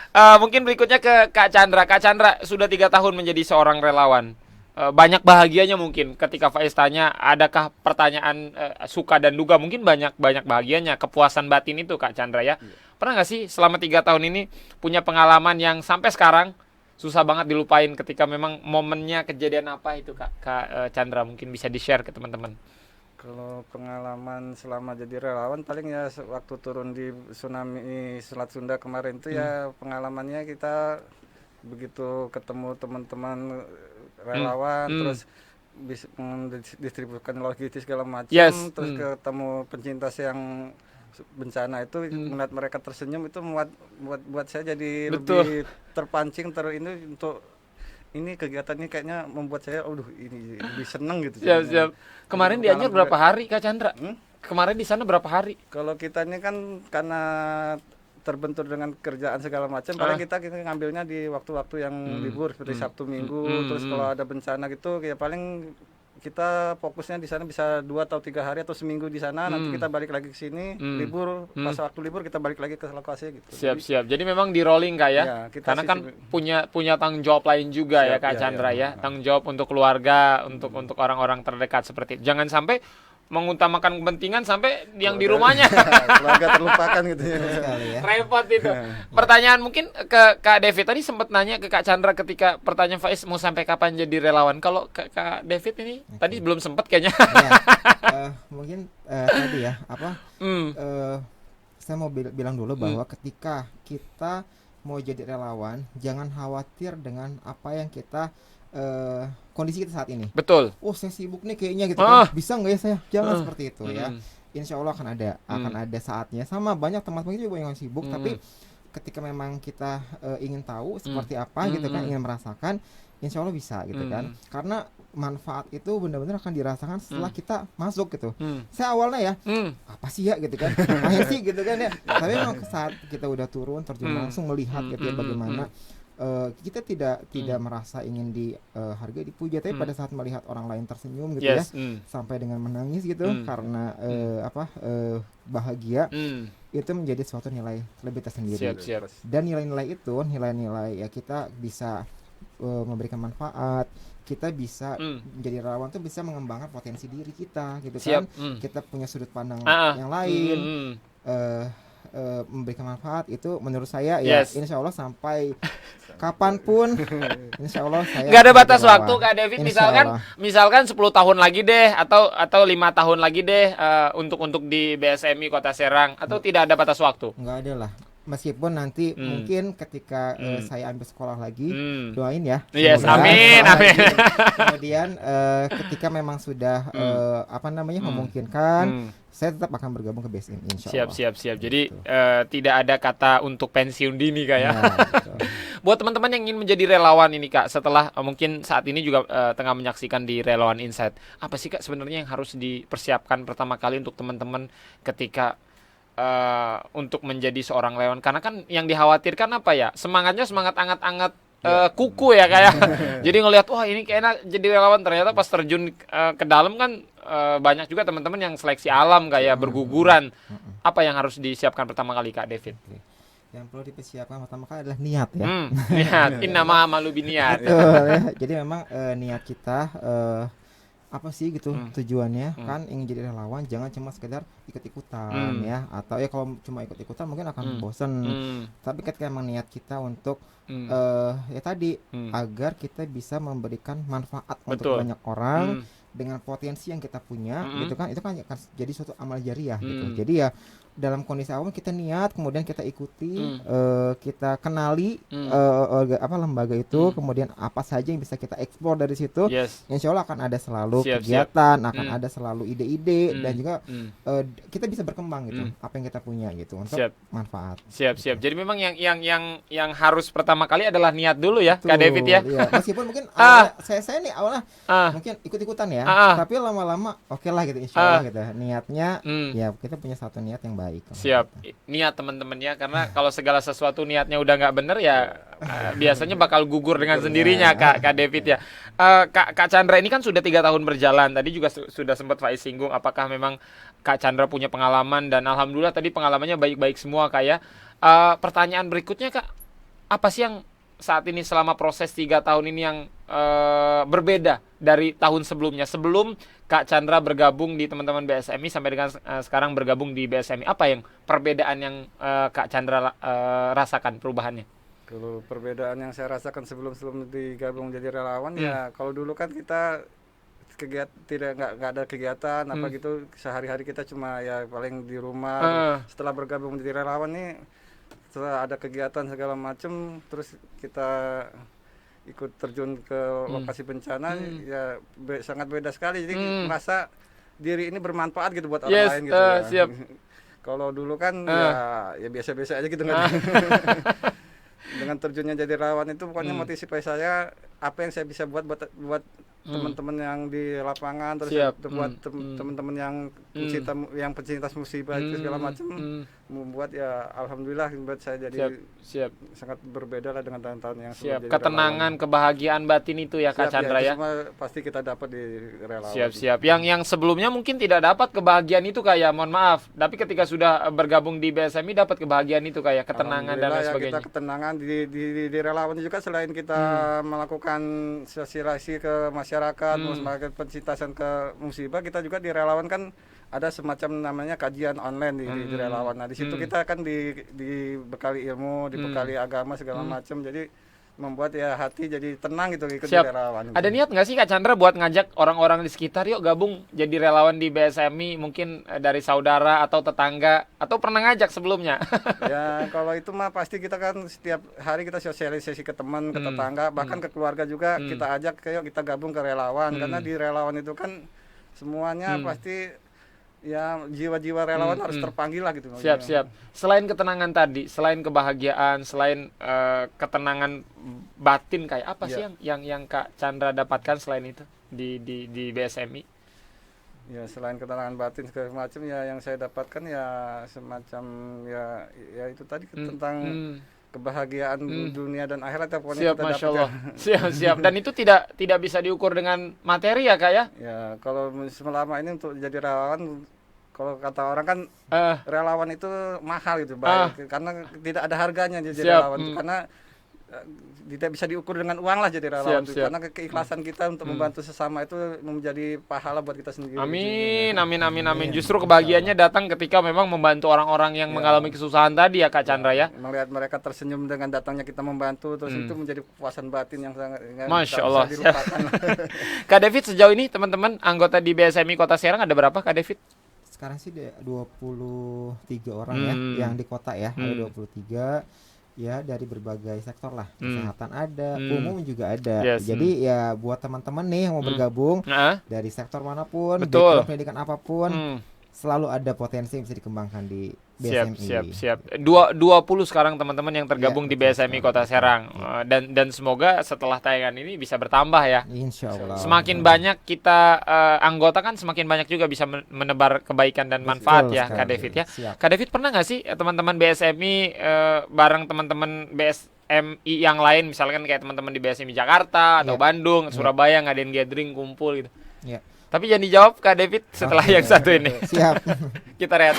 Mungkin berikutnya ke Kak Chandra. Kak Chandra sudah 3 tahun menjadi seorang relawan. Banyak bahagianya mungkin ketika Faiz tanya, adakah pertanyaan suka dan duga, mungkin banyak bahagianya, kepuasan batin itu Kak Chandra ya. Pernah nggak sih selama 3 tahun ini punya pengalaman yang sampai sekarang susah banget dilupain ketika memang momennya kejadian apa itu Kak Chandra, mungkin bisa di-share ke teman-teman. Kalau pengalaman selama jadi relawan paling ya waktu turun di tsunami Selat Sunda kemarin itu ya pengalamannya kita begitu ketemu teman-teman relawan terus bisa distribusikan logistik segala macam, terus ketemu penyintas yang bencana itu, melihat mereka tersenyum itu buat saya jadi lebih terpancing ini untuk ini kegiatannya kayaknya membuat saya ini lebih seneng gitu. Siap. Kemarin di Anyer berapa hari Kak Chandra? Kemarin di sana berapa hari? Kalau kita ini kan karena terbentur dengan kerjaan segala macam, paling kita ngambilnya di waktu-waktu yang libur seperti Sabtu Minggu. Terus kalau ada bencana gitu ya paling kita fokusnya di sana bisa 2 atau 3 hari atau seminggu di sana, nanti kita balik lagi ke sini, libur, pas waktu libur kita balik lagi ke lokasi gitu. Siap. Jadi memang di rolling Kak ya. Ya, kita Karena kan punya tanggung jawab lain juga ya Kak Chandra ya. Tanggung jawab untuk keluarga, untuk orang-orang terdekat seperti itu. Jangan sampai mengutamakan kepentingan sampai yang di rumahnya keluarga terlupakan gitu ya. Sekali ya. repot itu. Pertanyaan mungkin ke Kak David tadi sempat nanya ke Kak Chandra ketika pertanyaan Faiz mau sampai kapan jadi relawan. Kalau Kak David ini tadi belum sempat kayaknya. Ya, mungkin tadi ya saya mau bilang dulu bahwa ketika kita mau jadi relawan, jangan khawatir dengan apa yang kita kondisi kita saat ini. Betul. Oh, saya sibuk nih kayaknya gitu kan. Bisa nggak ya saya? Jangan seperti itu ya. Insya Allah akan ada saatnya. Sama banyak teman-teman juga yang sibuk, tapi ketika memang kita ingin tahu seperti apa gitu kan, ingin merasakan, insya Allah bisa gitu kan. Karena manfaat itu benar-benar akan dirasakan setelah kita masuk gitu. Saya awalnya ya apa sih ya gitu kan, akhir sih gitu kan ya. Tapi memang saat kita udah turun terjun langsung melihat gitu ya bagaimana kita tidak merasa ingin dihargai, dipuja, tapi pada saat melihat orang lain tersenyum gitu ya, sampai dengan menangis gitu karena bahagia, itu menjadi suatu nilai lebih tersendiri. Siap. Dan nilai-nilai itu, nilai-nilai ya kita bisa memberikan manfaat, kita bisa menjadi relawan tuh bisa mengembangkan potensi diri kita gitu kan. Kita punya sudut pandang yang lain, memberikan manfaat itu menurut saya ya insya Allah sampai kapanpun insya Allah saya nggak ada batas waktu Kak David. Insya misalkan 10 tahun lagi deh atau 5 tahun lagi deh untuk di BSMI Kota Serang, atau tidak ada batas waktu? Nggak ada lah, meskipun nanti mungkin ketika saya ambil sekolah lagi, doain ya. Yes, semoga amin. Kemudian ketika memang sudah memungkinkan, saya tetap akan bergabung ke BSM insya Allah. Siap. Jadi tidak ada kata untuk pensiun dini Kak ya. Buat teman-teman yang ingin menjadi relawan ini Kak, setelah mungkin saat ini juga tengah menyaksikan di Relawan Insight, apa sih Kak sebenarnya yang harus dipersiapkan pertama kali untuk teman-teman ketika untuk menjadi seorang relawan? Karena kan yang dikhawatirkan apa ya, semangatnya semangat anget-anget kuku ya kayak. Jadi ngelihat wah ini kayaknya jadi relawan, ternyata pas terjun ke dalam kan banyak juga teman-teman yang seleksi alam kayak berguguran. Apa yang harus disiapkan pertama kali Kak David? Yang perlu dipersiapkan pertama kali adalah niat ya. Niat. Innama amalu biniat. Betul, ya. Jadi memang niat kita apa sih gitu tujuannya kan ingin jadi relawan, jangan cuma sekedar ikut-ikutan ya, atau ya kalau cuma ikut-ikutan mungkin akan bosen. Tapi ketika memang niat kita untuk ya tadi agar kita bisa memberikan manfaat untuk banyak orang dengan potensi yang kita punya gitu kan, itu kan akan jadi suatu amal jariah gitu. Jadi ya dalam kondisi awal kita niat, kemudian kita ikuti, kita kenali lembaga itu, kemudian apa saja yang bisa kita eksplor dari situ. Insya Allah akan ada selalu kegiatan, akan ada selalu ide-ide, dan juga kita bisa berkembang gitu, apa yang kita punya gitu untuk manfaat. Siap. Jadi memang yang harus pertama kali adalah niat dulu ya. Betul, Kak David ya. Iya. Meskipun mungkin saya nih awalnya mungkin ikut-ikutan ya, tapi lama-lama oke lah gitu, insya Allah gitu. Niatnya ya kita punya satu niat yang baik. Siap, niat teman-teman ya, karena kalau segala sesuatu niatnya udah nggak bener ya biasanya bakal gugur dengan sendirinya Kak David ya. Kak Chandra ini kan sudah 3 tahun berjalan, tadi juga sudah sempat Faiz singgung apakah memang Kak Chandra punya pengalaman, dan alhamdulillah tadi pengalamannya baik-baik semua Kak ya. Pertanyaan berikutnya Kak, apa sih yang saat ini selama proses 3 tahun ini yang berbeda dari tahun sebelumnya, sebelum Kak Chandra bergabung di teman-teman BSMI sampai dengan sekarang bergabung di BSMI? Apa yang perbedaan yang Kak Chandra rasakan perubahannya? Kalau perbedaan yang saya rasakan sebelum digabung jadi relawan ya, kalau dulu kan kita nggak ada kegiatan apa gitu, sehari-hari kita cuma ya paling di rumah. Setelah bergabung menjadi relawan nih, setelah ada kegiatan segala macam, terus kita ikut terjun ke lokasi bencana, ya sangat beda sekali. Jadi merasa diri ini bermanfaat gitu buat orang lain gitu ya. Siap. Kalau dulu kan ya biasa-biasa aja gitu dengan terjunnya jadi relawan itu, pokoknya motivasi saya apa yang saya bisa buat teman-teman yang di lapangan, terus Siap. buat teman-teman yang pecinta musibah itu segala macam, membuat ya alhamdulillah buat saya jadi Siap. sangat berbeda lah dengan tahun-tahun yang Siap. sebelum jadi Ketenangan, kebahagiaan batin itu ya Kak relawan. Chandra Itu ya. semua pasti kita dapat di relawan. Siap. Yang sebelumnya mungkin tidak dapat kebahagiaan itu kayak, mohon maaf, tapi ketika sudah bergabung di BSMI dapat kebahagiaan itu kayak ketenangan dan lain Alhamdulillah ya, sebagainya. kita ketenangan di relawan juga, selain kita melakukan sosialisasi ke masyarakat, melakukan pencintasan ke musibah, kita juga di relawan kan ada semacam namanya kajian online di relawan. Nah, di situ kita kan dibekali ilmu, dibekali agama segala macam. Jadi membuat ya hati jadi tenang gitu ikut di Siap. relawan. Ada niat nggak sih Kak Chandra buat ngajak orang-orang di sekitar yuk gabung jadi relawan di BSMI, mungkin dari saudara atau tetangga, atau pernah ngajak sebelumnya? Ya kalau itu mah pasti kita kan setiap hari kita sosialisasi ke teman, ke tetangga, bahkan ke keluarga juga kita ajak, kayak kita gabung ke relawan, karena di relawan itu kan semuanya pasti ya jiwa-jiwa relawan harus terpanggil lah gitu. Siap. Selain ketenangan tadi, selain kebahagiaan, selain ketenangan batin, kayak apa sih yang Kak Chandra dapatkan selain itu di BSMI? Ya selain ketenangan batin segala macam ya, yang saya dapatkan ya semacam ya itu tadi tentang kebahagiaan dunia dan akhirat ya, pokoknya Siap, kita Masya dapat Allah. ya. Siap. Dan itu tidak bisa diukur dengan materi ya Kak ya? Ya kalau selama ini untuk jadi relawan, kalau kata orang kan relawan itu mahal gitu, karena tidak ada harganya jadi relawan itu, karena tidak bisa diukur dengan uang lah jadi relawan itu, karena keikhlasan kita untuk membantu sesama itu menjadi pahala buat kita sendiri. Amin. Justru kebahagiaannya datang ketika memang membantu orang-orang yang mengalami kesusahan tadi ya Kak Chandra ya. Melihat mereka tersenyum dengan datangnya kita membantu, terus itu menjadi kepuasan batin yang sangat Masya tak Allah. bisa dilupakan. Kak David, sejauh ini teman-teman anggota di BSMI Kota Serang ada berapa Kak David? Sekarang sih 23 orang ya yang di kota ya, ada 23 ya, dari berbagai sektor lah, kesehatan ada, umum juga ada. Yes. Jadi ya buat teman-teman nih yang mau bergabung dari sektor manapun, Betul. background pendidikan apapun, selalu ada potensi yang bisa dikembangkan di BSMI. Siap. 20 sekarang teman-teman yang tergabung di BSMI Kota Serang. Dan semoga setelah tayangan ini bisa bertambah ya. Insya Allah. Semakin banyak kita anggota kan semakin banyak juga bisa menebar kebaikan dan manfaat ya Kak David ya. Siap. Kak David, pernah nggak sih teman-teman BSMI bareng teman-teman BSMI yang lain, misalkan kayak teman-teman di BSMI Jakarta atau Bandung, Surabaya, ngadain gathering kumpul gitu? Ya. Tapi jangan dijawab Kak David setelah yang satu ini. Siap. Kita rehat.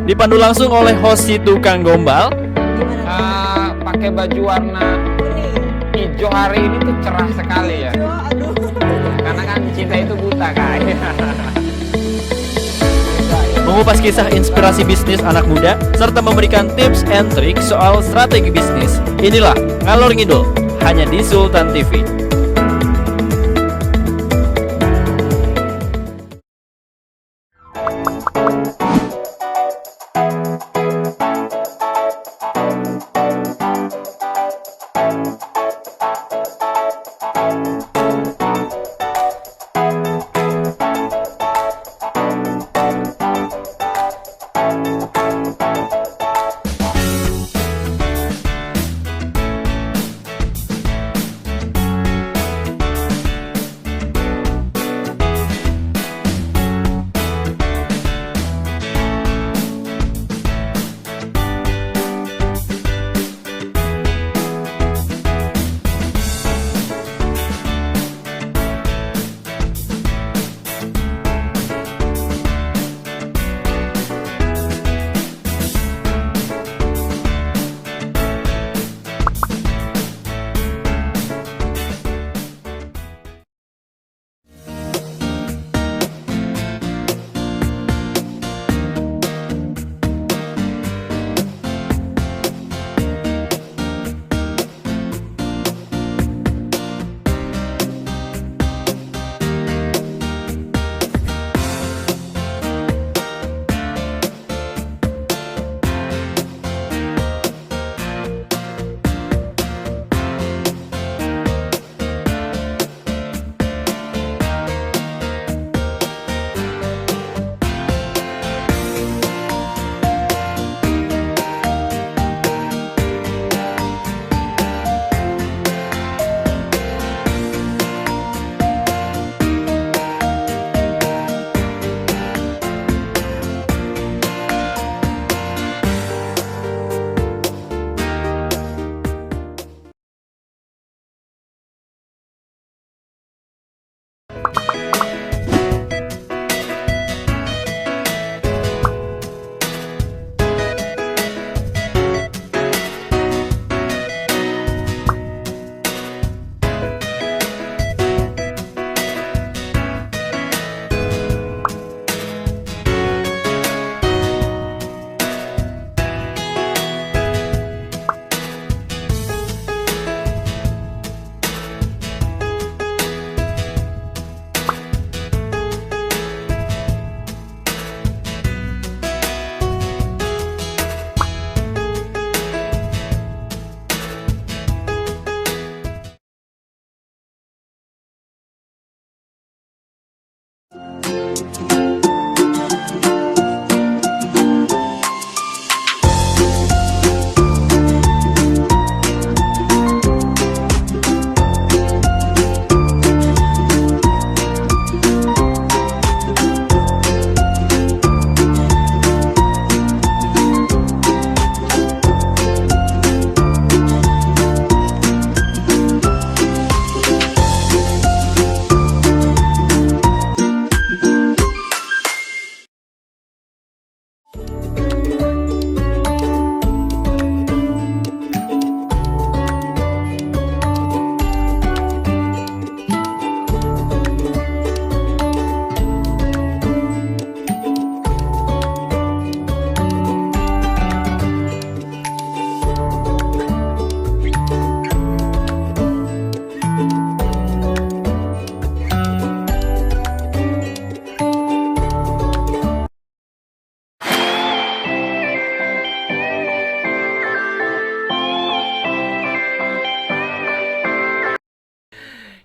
Dipandu langsung oleh host si tukang gombal. Pakai baju warna hijau hari ini tuh cerah sekali ya. Karena kan mengupas kisah inspirasi bisnis anak muda, serta memberikan tips and trik soal strategi bisnis. Inilah Ngalor Ngidul, hanya di Sultan TV.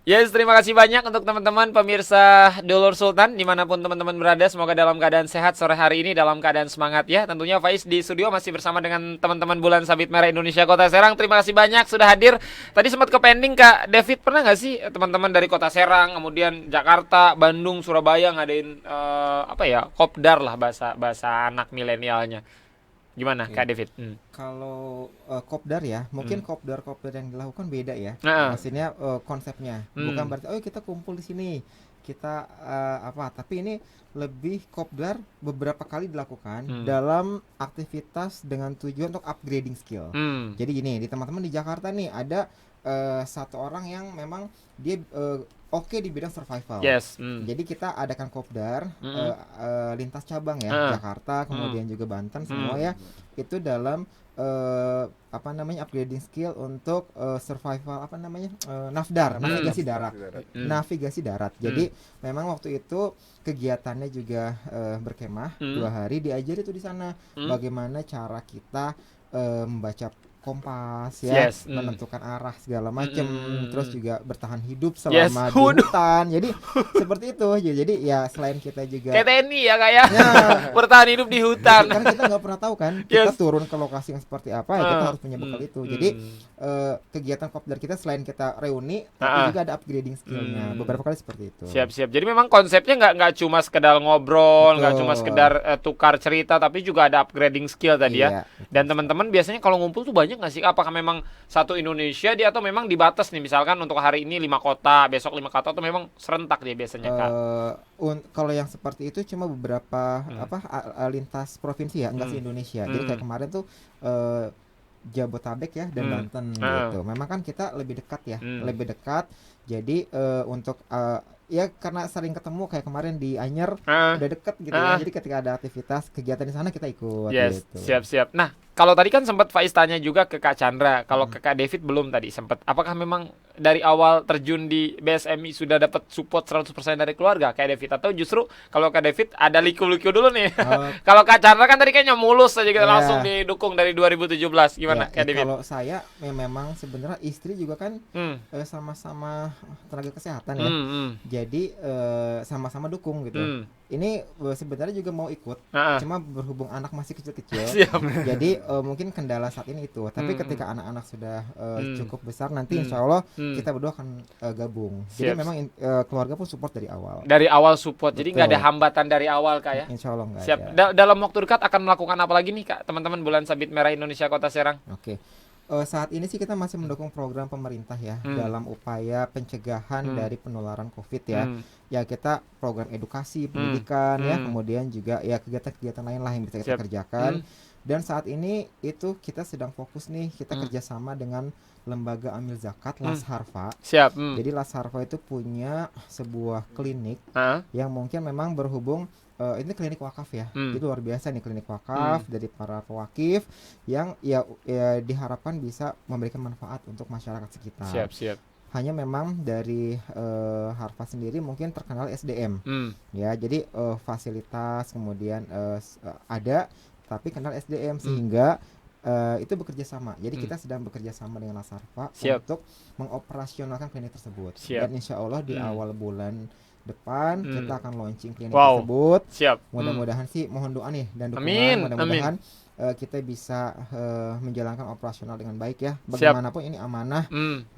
Yes, terima kasih banyak untuk teman-teman pemirsa Dulur Sultan dimanapun teman-teman berada. Semoga dalam keadaan sehat sore hari ini, dalam keadaan semangat ya. Tentunya Faiz di studio masih bersama dengan teman-teman Bulan Sabit Merah Indonesia Kota Serang. Terima kasih banyak sudah hadir. Tadi sempat ke pending Kak David, pernah nggak sih teman-teman dari Kota Serang, kemudian Jakarta, Bandung, Surabaya ngadain kopdar lah bahasa anak milenialnya. Gimana Kak David? Kalau kopdar ya, mungkin kopdar yang dilakukan beda ya. Nah, Maksudnya konsepnya bukan berarti kita kumpul di sini kita tapi ini lebih kopdar beberapa kali dilakukan dalam aktivitas dengan tujuan untuk upgrading skill. Jadi gini, di teman-teman di Jakarta nih ada satu orang yang memang dia oke di bidang survival. Yes. Jadi kita adakan kopdar lintas cabang ya, Jakarta, kemudian juga Banten, semua ya. Itu dalam upgrading skill untuk survival navigasi darat. Navigasi darat. Jadi memang waktu itu kegiatannya juga berkemah 2 hari, diajari tuh di sana bagaimana cara kita membaca kompas ya, menentukan arah segala macam, terus juga bertahan hidup selama di hutan. Jadi seperti itu. Jadi ya selain kita juga kayak TNI ya kayak bertahan hidup di hutan. Kan kita nggak pernah tahu kan kita turun ke lokasi yang seperti apa, ya kita harus punya bekal itu. Jadi kegiatan kopdar kita selain kita reuni, tapi juga ada upgrading skillnya. Beberapa kali seperti itu. Siap. Jadi memang konsepnya nggak cuma sekedar ngobrol, nggak cuma sekedar tukar cerita, tapi juga ada upgrading skill tadi ya. Dan teman-teman biasanya kalau ngumpul tuh banyak nggak sih? Apakah memang satu Indonesia dia atau memang dibatas nih, misalkan untuk hari ini 5 kota, besok 5 kota, atau memang serentak dia biasanya Kak? Kalau yang seperti itu cuma beberapa lintas provinsi ya, enggak se-Indonesia. Jadi kayak kemarin tuh Jabotabek ya dan Banten gitu. Memang kan kita lebih dekat ya, lebih dekat. Jadi untuk ya karena sering ketemu kayak kemarin di Anyer udah deket gitu ya. Jadi ketika ada aktivitas kegiatan di sana kita ikut gitu. Siap. Nah, kalau tadi kan sempat Faiz tanya juga ke Kak Chandra, kalau ke Kak David belum tadi sempat. Apakah memang dari awal terjun di BSMI sudah dapat support 100% dari keluarga Kak David, atau justru kalau Kak David ada liku-liku dulu nih? Kalau Kak Chandra kan tadi kayaknya mulus aja gitu, langsung didukung dari 2017. Gimana Kak David? Kalau saya memang sebenarnya istri juga kan sama-sama tenaga kesehatan ya. Jadi sama-sama dukung gitu. Ini sebenarnya juga mau ikut, cuma berhubung anak masih kecil-kecil, jadi mungkin kendala saat ini itu. Tapi ketika anak-anak sudah cukup besar, nanti insya Allah kita berdua akan gabung. Jadi memang keluarga pun support dari awal. Dari awal support, jadi nggak ada hambatan dari awal Kak ya? Insya Allah nggak Siap. ada. Dalam waktu dekat akan melakukan apa lagi nih Kak, teman-teman Bulan Sabit Merah Indonesia Kota Serang? Oke. Saat ini sih kita masih mendukung program pemerintah ya dalam upaya pencegahan dari penularan COVID ya. Ya kita program edukasi, pendidikan ya, kemudian juga ya kegiatan-kegiatan lain lah yang bisa kita kerjakan. Dan saat ini itu kita sedang fokus nih, kita kerjasama dengan lembaga amil zakat Las Harfa. Siap. Jadi Las Harfa itu punya sebuah klinik yang mungkin memang berhubung ini klinik wakaf ya. Itu luar biasa nih klinik wakaf dari para pewakif yang ya diharapkan bisa memberikan manfaat untuk masyarakat sekitar. Siap. Hanya memang dari Harfa sendiri mungkin terkenal SDM. Ya, jadi fasilitas kemudian ada, tapi kenal SDM sehingga itu bekerja sama. Jadi kita sedang bekerja sama dengan Las Harfa untuk mengoperasionalkan klinik tersebut. Dan insya Allah di awal bulan depan kita akan launching klinik tersebut. Mudah-mudahan sih mohon doa nih dan dukungan. Mudah-mudahan kita bisa menjalankan operasional dengan baik ya. Bagaimanapun ini amanah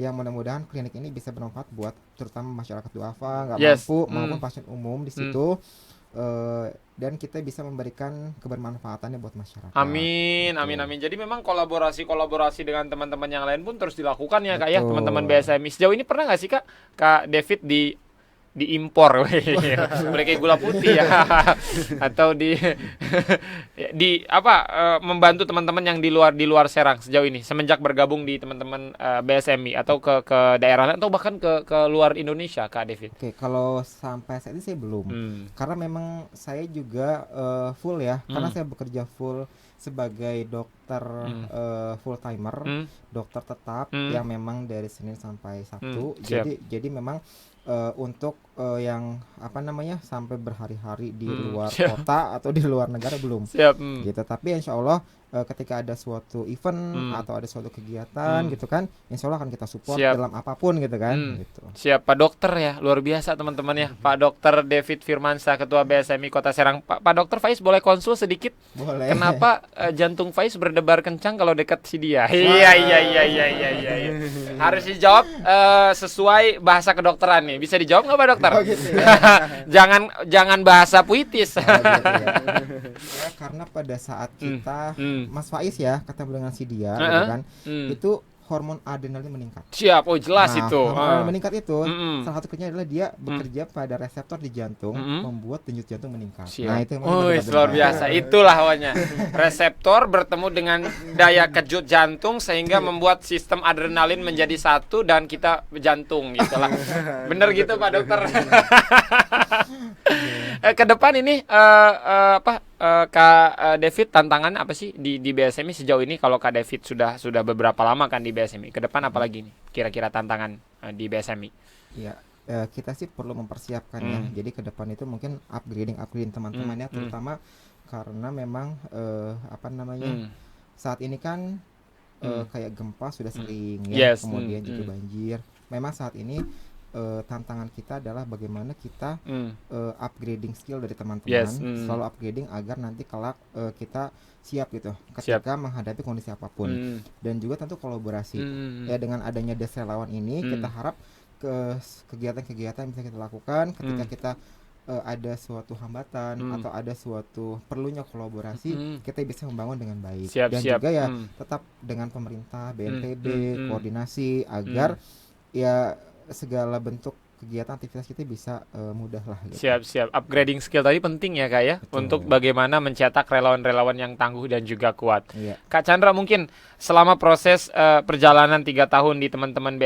yang mudah-mudahan klinik ini bisa bermanfaat buat terutama masyarakat duafa, nggak mampu maupun pasien umum di situ. Dan kita bisa memberikan kebermanfaatannya buat masyarakat. Amin. Jadi memang kolaborasi dengan teman-teman yang lain pun terus dilakukan ya Kak ya, teman-teman BSMI. Sejauh ini pernah nggak sih Kak David diimpor mereka gula putih ya atau membantu teman-teman yang di luar Serang sejauh ini semenjak bergabung di teman-teman BSMI atau ke daerah lain atau bahkan ke luar Indonesia Kak David? Oke, kalau sampai saat ini saya belum. Karena memang saya juga full ya, karena saya bekerja full sebagai dokter full timer, dokter tetap yang memang dari Senin sampai Sabtu. Jadi memang untuk yang sampai berhari-hari di luar kota atau di luar negara belum. Gitu. Tapi insya Allah ketika ada suatu event atau ada suatu kegiatan gitu kan, insya Allah akan kita support dalam apapun gitu kan. Gitu. Siap. Pak Dokter ya, luar biasa teman-teman ya. Pak Dokter David Firmansyah, Ketua BSMI Kota Serang. Pak Dokter Faiz boleh konsul sedikit? Boleh. Kenapa jantung Faiz berdebar kencang kalau dekat si dia? Iya. Harus dijawab sesuai bahasa kedokteran nih. Bisa dijawab nggak Pak Dokter? Oh, gitu ya. jangan bahasa puitis. Oh, gitu ya. Karena pada saat kita Mas Faiz ya ketemu dengan si dia gitu kan, itu hormon adrenalin meningkat. Siap, oh jelas Nah, itu. hormon adrenalin meningkat itu Mm-mm. salah satu kerjanya adalah dia bekerja pada reseptor di jantung, Mm-mm. membuat denyut jantung meningkat. Siap. Nah, itu yang Oh, benar-benar luar biasa. Itulah awalnya. Reseptor bertemu dengan daya kejut jantung sehingga membuat sistem adrenalin menjadi satu dan kita jantung gitulah. Bener gitu Pak Dokter. Ke depan ini Kak David, tantangan apa sih di BSMI sejauh ini? Kalau Kak David sudah beberapa lama kan di BSMI, ke depan apa lagi nih kira-kira tantangan di BSMI? Ya, kita sih perlu mempersiapkan ya. Jadi ke depan itu mungkin upgrading teman-teman ya, terutama karena memang saat ini kan kayak gempa sudah sering ya, Yes. kemudian juga banjir. Memang saat ini tantangan kita adalah bagaimana kita upgrading skill dari teman-teman, Yes. selalu upgrading agar nanti kelak kita siap gitu ketika menghadapi kondisi apapun. Dan juga tentu kolaborasi. Ya, dengan adanya Des Relawan ini kita harap ke kegiatan-kegiatan yang bisa kita lakukan ketika kita ada suatu hambatan atau ada suatu perlunya kolaborasi, kita bisa membangun dengan baik. Dan juga ya tetap dengan pemerintah, BNPB, koordinasi agar ya segala bentuk kegiatan aktivitas kita bisa mudah lah gitu. Siap. Upgrading skill tadi penting ya Kak ya. Betul. Untuk bagaimana mencetak relawan-relawan yang tangguh dan juga kuat. Iya. Kak Chandra, mungkin selama proses perjalanan 3 tahun di teman-teman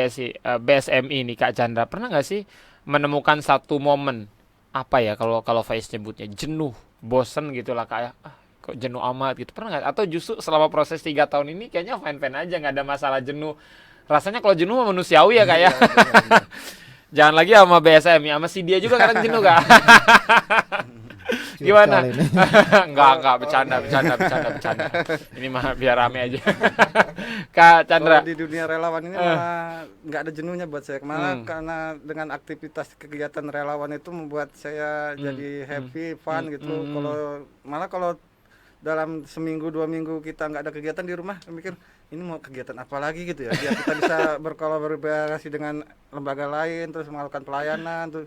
BSMI nih Kak Chandra, pernah nggak sih menemukan satu momen apa ya kalau Faiz nyebutnya jenuh, bosen gitu lah Kak ya? Kok jenuh amat gitu, pernah nggak? Atau justru selama proses 3 tahun ini kayaknya fine-fine aja, nggak ada masalah jenuh? Rasanya kalau jenuh manusiawi ya Kak ya. Jangan lagi sama BSMI, sama si dia juga kadang jenuh Kak. Gimana? Enggak, bercanda. Ini mah biar rame aja. Kak Chandra. Kalau di dunia relawan ini malah nggak ada jenuhnya buat saya. Malah karena dengan aktivitas kegiatan relawan itu membuat saya jadi happy, fun gitu. Kalau dalam seminggu 2 minggu kita nggak ada kegiatan di rumah, mikir ini mau kegiatan apa lagi gitu ya, biar kita bisa berkolaborasi dengan lembaga lain, terus melakukan pelayanan tuh.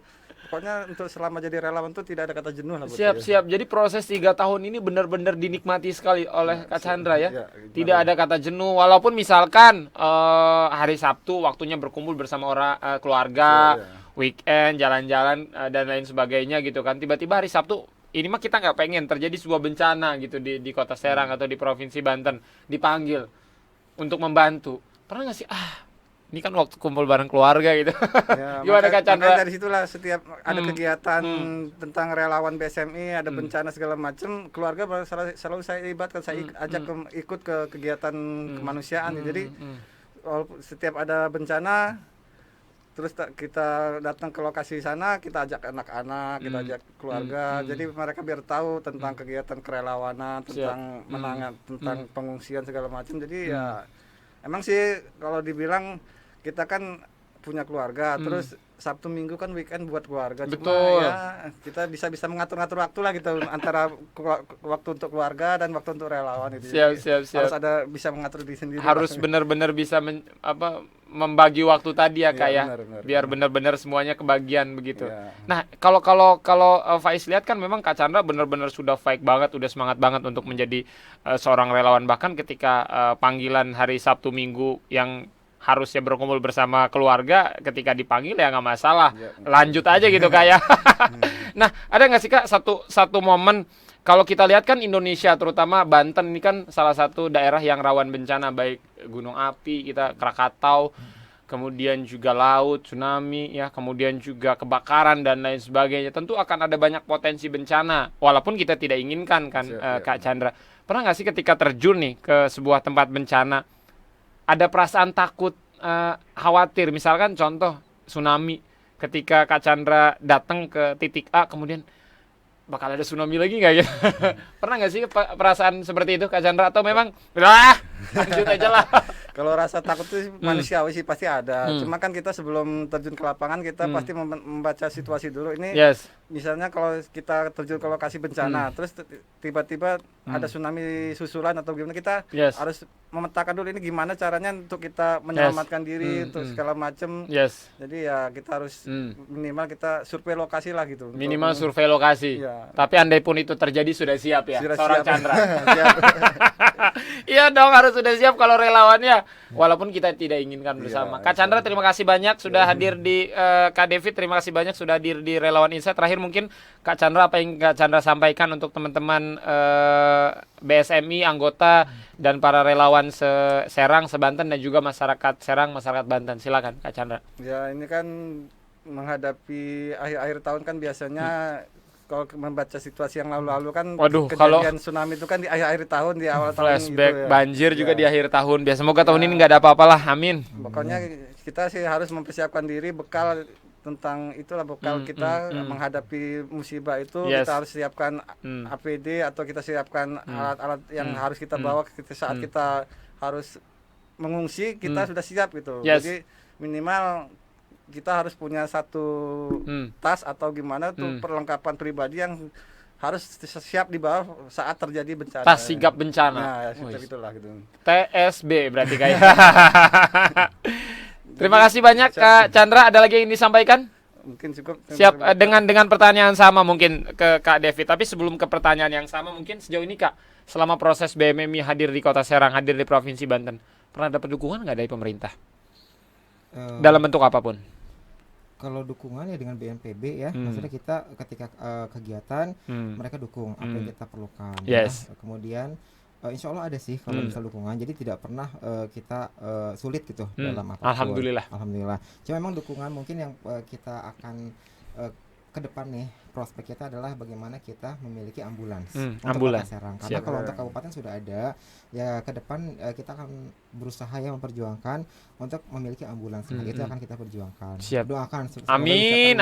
Pokoknya untuk selama jadi relawan tuh tidak ada kata jenuh lah buat saya. Siap. Jadi proses 3 tahun ini benar-benar dinikmati sekali oleh Kak Chandra ya. Tidak ada kata jenuh, walaupun misalkan hari Sabtu waktunya berkumpul bersama keluarga, weekend, jalan-jalan dan lain sebagainya gitu kan. Tiba-tiba hari Sabtu ini mah kita nggak pengen terjadi sebuah bencana gitu di Kota Serang atau di Provinsi Banten, dipanggil untuk membantu. Pernah nggak sih ini kan waktu kumpul bareng keluarga gitu. Ya, Gimana Kak Chandra? Dari situlah setiap ada kegiatan tentang relawan BSMI, ada bencana segala macam, keluarga selalu saya libatkan, saya ikut ke kegiatan kemanusiaan. Jadi setiap ada bencana, terus kita datang ke lokasi sana, kita ajak anak-anak, kita ajak keluarga, jadi mereka biar tahu tentang kegiatan kerelawanan, tentang tentang pengungsian segala macam. Jadi ya emang sih kalau dibilang kita kan punya keluarga, terus Sabtu Minggu kan weekend buat keluarga. Betul. Cuma ya kita bisa mengatur-ngatur waktu lah gitu antara waktu untuk keluarga dan waktu untuk relawan itu. Siap. Harus ada bisa mengatur diri sendiri. Harus benar-benar bisa membagi waktu tadi ya Kak ya. Benar. Biar benar-benar semuanya kebagian begitu. Ya. Nah, kalau Faiz lihat kan memang Kak Chandra benar-benar sudah fight banget, udah semangat banget untuk menjadi seorang relawan, bahkan ketika panggilan hari Sabtu Minggu yang harusnya berkumpul bersama keluarga, ketika dipanggil ya nggak masalah, lanjut aja gitu Kak ya. Nah, ada nggak sih Kak satu momen, kalau kita lihat kan Indonesia terutama Banten ini kan salah satu daerah yang rawan bencana, baik gunung api, kita Krakatau, kemudian juga laut, tsunami ya, kemudian juga kebakaran dan lain sebagainya. Tentu akan ada banyak potensi bencana walaupun kita tidak inginkan kan. Kak Chandra, pernah nggak sih ketika terjun nih ke sebuah tempat bencana ada perasaan takut, khawatir, misalkan contoh tsunami, ketika Kak Chandra datang ke titik A kemudian bakal ada tsunami lagi nggak ya? Pernah nggak sih perasaan seperti itu Kak Chandra, atau memang lanjut aja lah? Kalau rasa takut itu manusiawi sih pasti ada. Cuma kan kita sebelum terjun ke lapangan kita pasti membaca situasi dulu. Ini misalnya kalau kita terjun ke lokasi bencana, terus tiba-tiba ada tsunami susulan atau gimana, kita Yes. harus memetakan dulu ini gimana caranya untuk kita menyelamatkan diri untuk segala macam. Yes. Jadi ya kita harus minimal kita survei lokasi lah gitu. Minimal survei lokasi. Iya. Tapi andai pun itu terjadi sudah siap ya, Sudah seorang siap. Chandra. Siap. Iya dong, harus sudah siap kalau relawannya. Walaupun kita tidak inginkan bersama. Kak Chandra, terima kasih banyak sudah hadir di Kak David, terima kasih banyak sudah hadir di Relawan Insight. Terakhir mungkin Kak Chandra, apa yang Kak Chandra sampaikan untuk teman-teman BSMI, anggota dan para relawan Serang, Sebanten dan juga masyarakat Serang, masyarakat Banten. Silakan Kak Chandra. Ya ini kan menghadapi akhir-akhir tahun kan biasanya kalau membaca situasi yang lalu-lalu kan Waduh, kejadian tsunami itu kan di akhir-akhir tahun, di awal tahun Flashback, gitu ya. banjir juga Ya. di akhir tahun. Biasa semoga tahun ini nggak ada apa-apalah. Amin. Pokoknya kita sih harus mempersiapkan diri, bekal tentang itulah bekal kita menghadapi musibah itu. Yes. Kita harus siapkan APD atau kita siapkan alat-alat yang harus kita bawa saat kita harus mengungsi, kita sudah siap gitu. Yes. Jadi minimal kita harus punya satu tas atau gimana tuh perlengkapan pribadi yang harus siap dibawa saat terjadi bencana. Tas sigap bencana. Nah, ya, seperti itulah gitu. TSB berarti kayak. Terima kasih banyak Kak Chandra. Ada lagi yang disampaikan? Mungkin cukup. Siap, dengan pertanyaan sama mungkin ke Kak David. Tapi sebelum ke pertanyaan yang sama, mungkin sejauh ini Kak, selama proses BMMI hadir di Kota Serang, hadir di Provinsi Banten, pernah dapat dukungan nggak dari pemerintah dalam bentuk apapun? Kalau dukungan ya dengan BNPB ya, maksudnya kita ketika kegiatan mereka dukung apa yang kita perlukan. Yes. Ya. Kemudian insya Allah ada sih kalau misal dukungan, jadi tidak pernah kita sulit gitu dalam apapun. Alhamdulillah. Cuma memang dukungan mungkin yang kita akan ke depan nih, prospek kita adalah bagaimana kita memiliki ambulans untuk ambulans. Kota Serang. Karena kalau untuk kabupaten sudah ada, ya ke depan kita akan berusaha ya memperjuangkan untuk memiliki ambulans. Nah, itu akan kita perjuangkan. Siap. Doakan. Amin.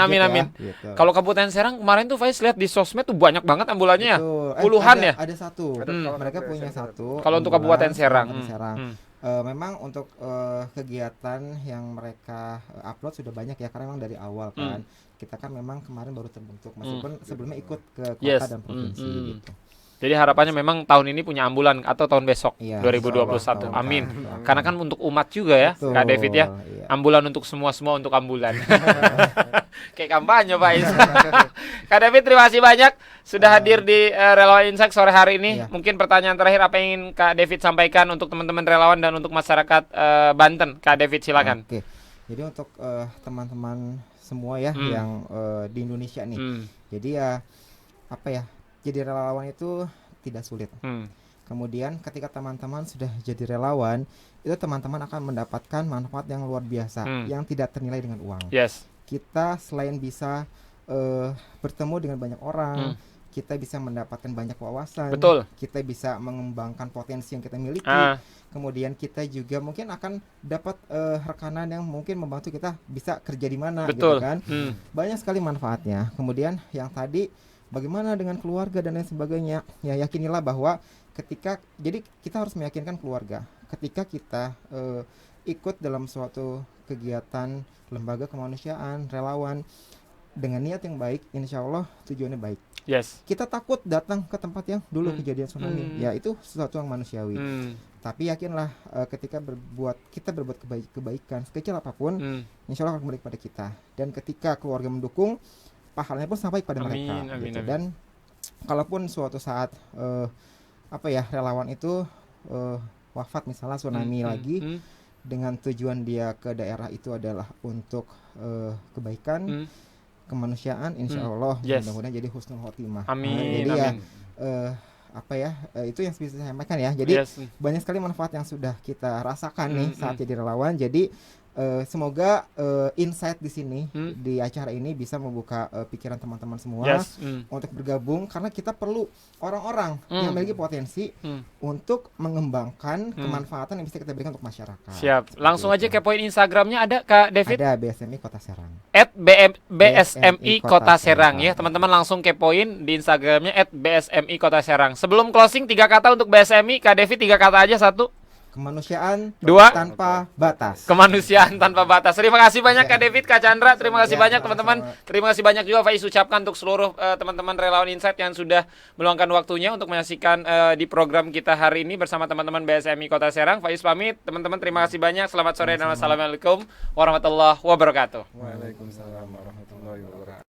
Gitu. Kalau Kabupaten Serang kemarin tuh Faiz lihat di sosmed tuh banyak banget ambulannya ya. Betul. Puluhan ada, ya. Ada satu. Mereka punya satu. Kalau untuk ambulans, Kabupaten Serang. Kabupaten Serang. Memang untuk kegiatan yang mereka upload sudah banyak ya, karena memang dari awal kan kita kan memang kemarin baru terbentuk, meskipun sebelumnya ikut ke kota dan provinsi gitu. Jadi harapannya memang tahun ini punya ambulan atau tahun besok, Iya, 2021. insya Allah. Amin. Karena kan untuk umat juga ya, Betul, Kak David ya. iya. Ambulan untuk semua untuk ambulan. Kayak kampanye Pak Is. Kak David, terima kasih banyak sudah hadir di Relawan Insight sore hari ini. Iya. Mungkin pertanyaan terakhir apa yang ingin Kak David sampaikan untuk teman-teman relawan dan untuk masyarakat Banten. Kak David silakan. Oke. Jadi untuk teman-teman semua ya yang di Indonesia nih. Jadi ya apa ya? Jadi relawan itu tidak sulit. Kemudian ketika teman-teman sudah jadi relawan, itu teman-teman akan mendapatkan manfaat yang luar biasa yang tidak ternilai dengan uang. Yes. Kita selain bisa bertemu dengan banyak orang, kita bisa mendapatkan banyak wawasan. Betul. Kita bisa mengembangkan potensi yang kita miliki. Kemudian kita juga mungkin akan dapat rekanan yang mungkin membantu kita bisa kerja di mana, Betul. gitu kan. Banyak sekali manfaatnya. Kemudian yang tadi bagaimana dengan keluarga dan lain sebagainya, ya yakinilah bahwa jadi kita harus meyakinkan keluarga ketika kita ikut dalam suatu kegiatan lembaga kemanusiaan, relawan dengan niat yang baik, insya Allah tujuannya baik. Yes. Kita takut datang ke tempat yang dulu kejadian tsunami, ya itu sesuatu yang manusiawi. Tapi yakinlah ketika kita berbuat kebaikan sekecil apapun, insya Allah akan kembali kepada kita. Dan ketika keluarga mendukung, pahalanya pun sampai kepada mereka. Gitu. Dan kalaupun suatu saat relawan itu wafat misalnya tsunami lagi, dengan tujuan dia ke daerah itu adalah untuk kebaikan, kemanusiaan, insya Allah mudah-mudahan jadi husnul khotimah. Amin. Jadi amin. Itu yang bisa saya sampaikan ya. Jadi banyak sekali manfaat yang sudah kita rasakan nih saat jadi relawan. Jadi semoga insight di sini di acara ini bisa membuka pikiran teman-teman semua untuk bergabung, karena kita perlu orang-orang yang memiliki potensi untuk mengembangkan kemanfaatan yang bisa kita berikan untuk masyarakat. Siap. Langsung aja kepoin Instagramnya ada Kak David? Ada BSMI Kota Serang. @BSMI Kota Serang ya. Teman-teman langsung kepoin di Instagramnya @BSMI Kota Serang. Sebelum closing 3 kata untuk BSMI, Kak David 3 kata aja. 1. kemanusiaan 2. tanpa batas. Kemanusiaan tanpa batas. Terima kasih banyak Kak David, Kak Chandra. Terima kasih banyak teman-teman. Terima kasih banyak juga Faiz ucapkan untuk seluruh teman-teman relawan Insight yang sudah meluangkan waktunya untuk menyaksikan di program kita hari ini bersama teman-teman BSMI Kota Serang. Faiz pamit, teman-teman terima kasih banyak. Selamat sore dan wassalamualaikum warahmatullahi wabarakatuh. Waalaikumsalam warahmatullahi wabarakatuh.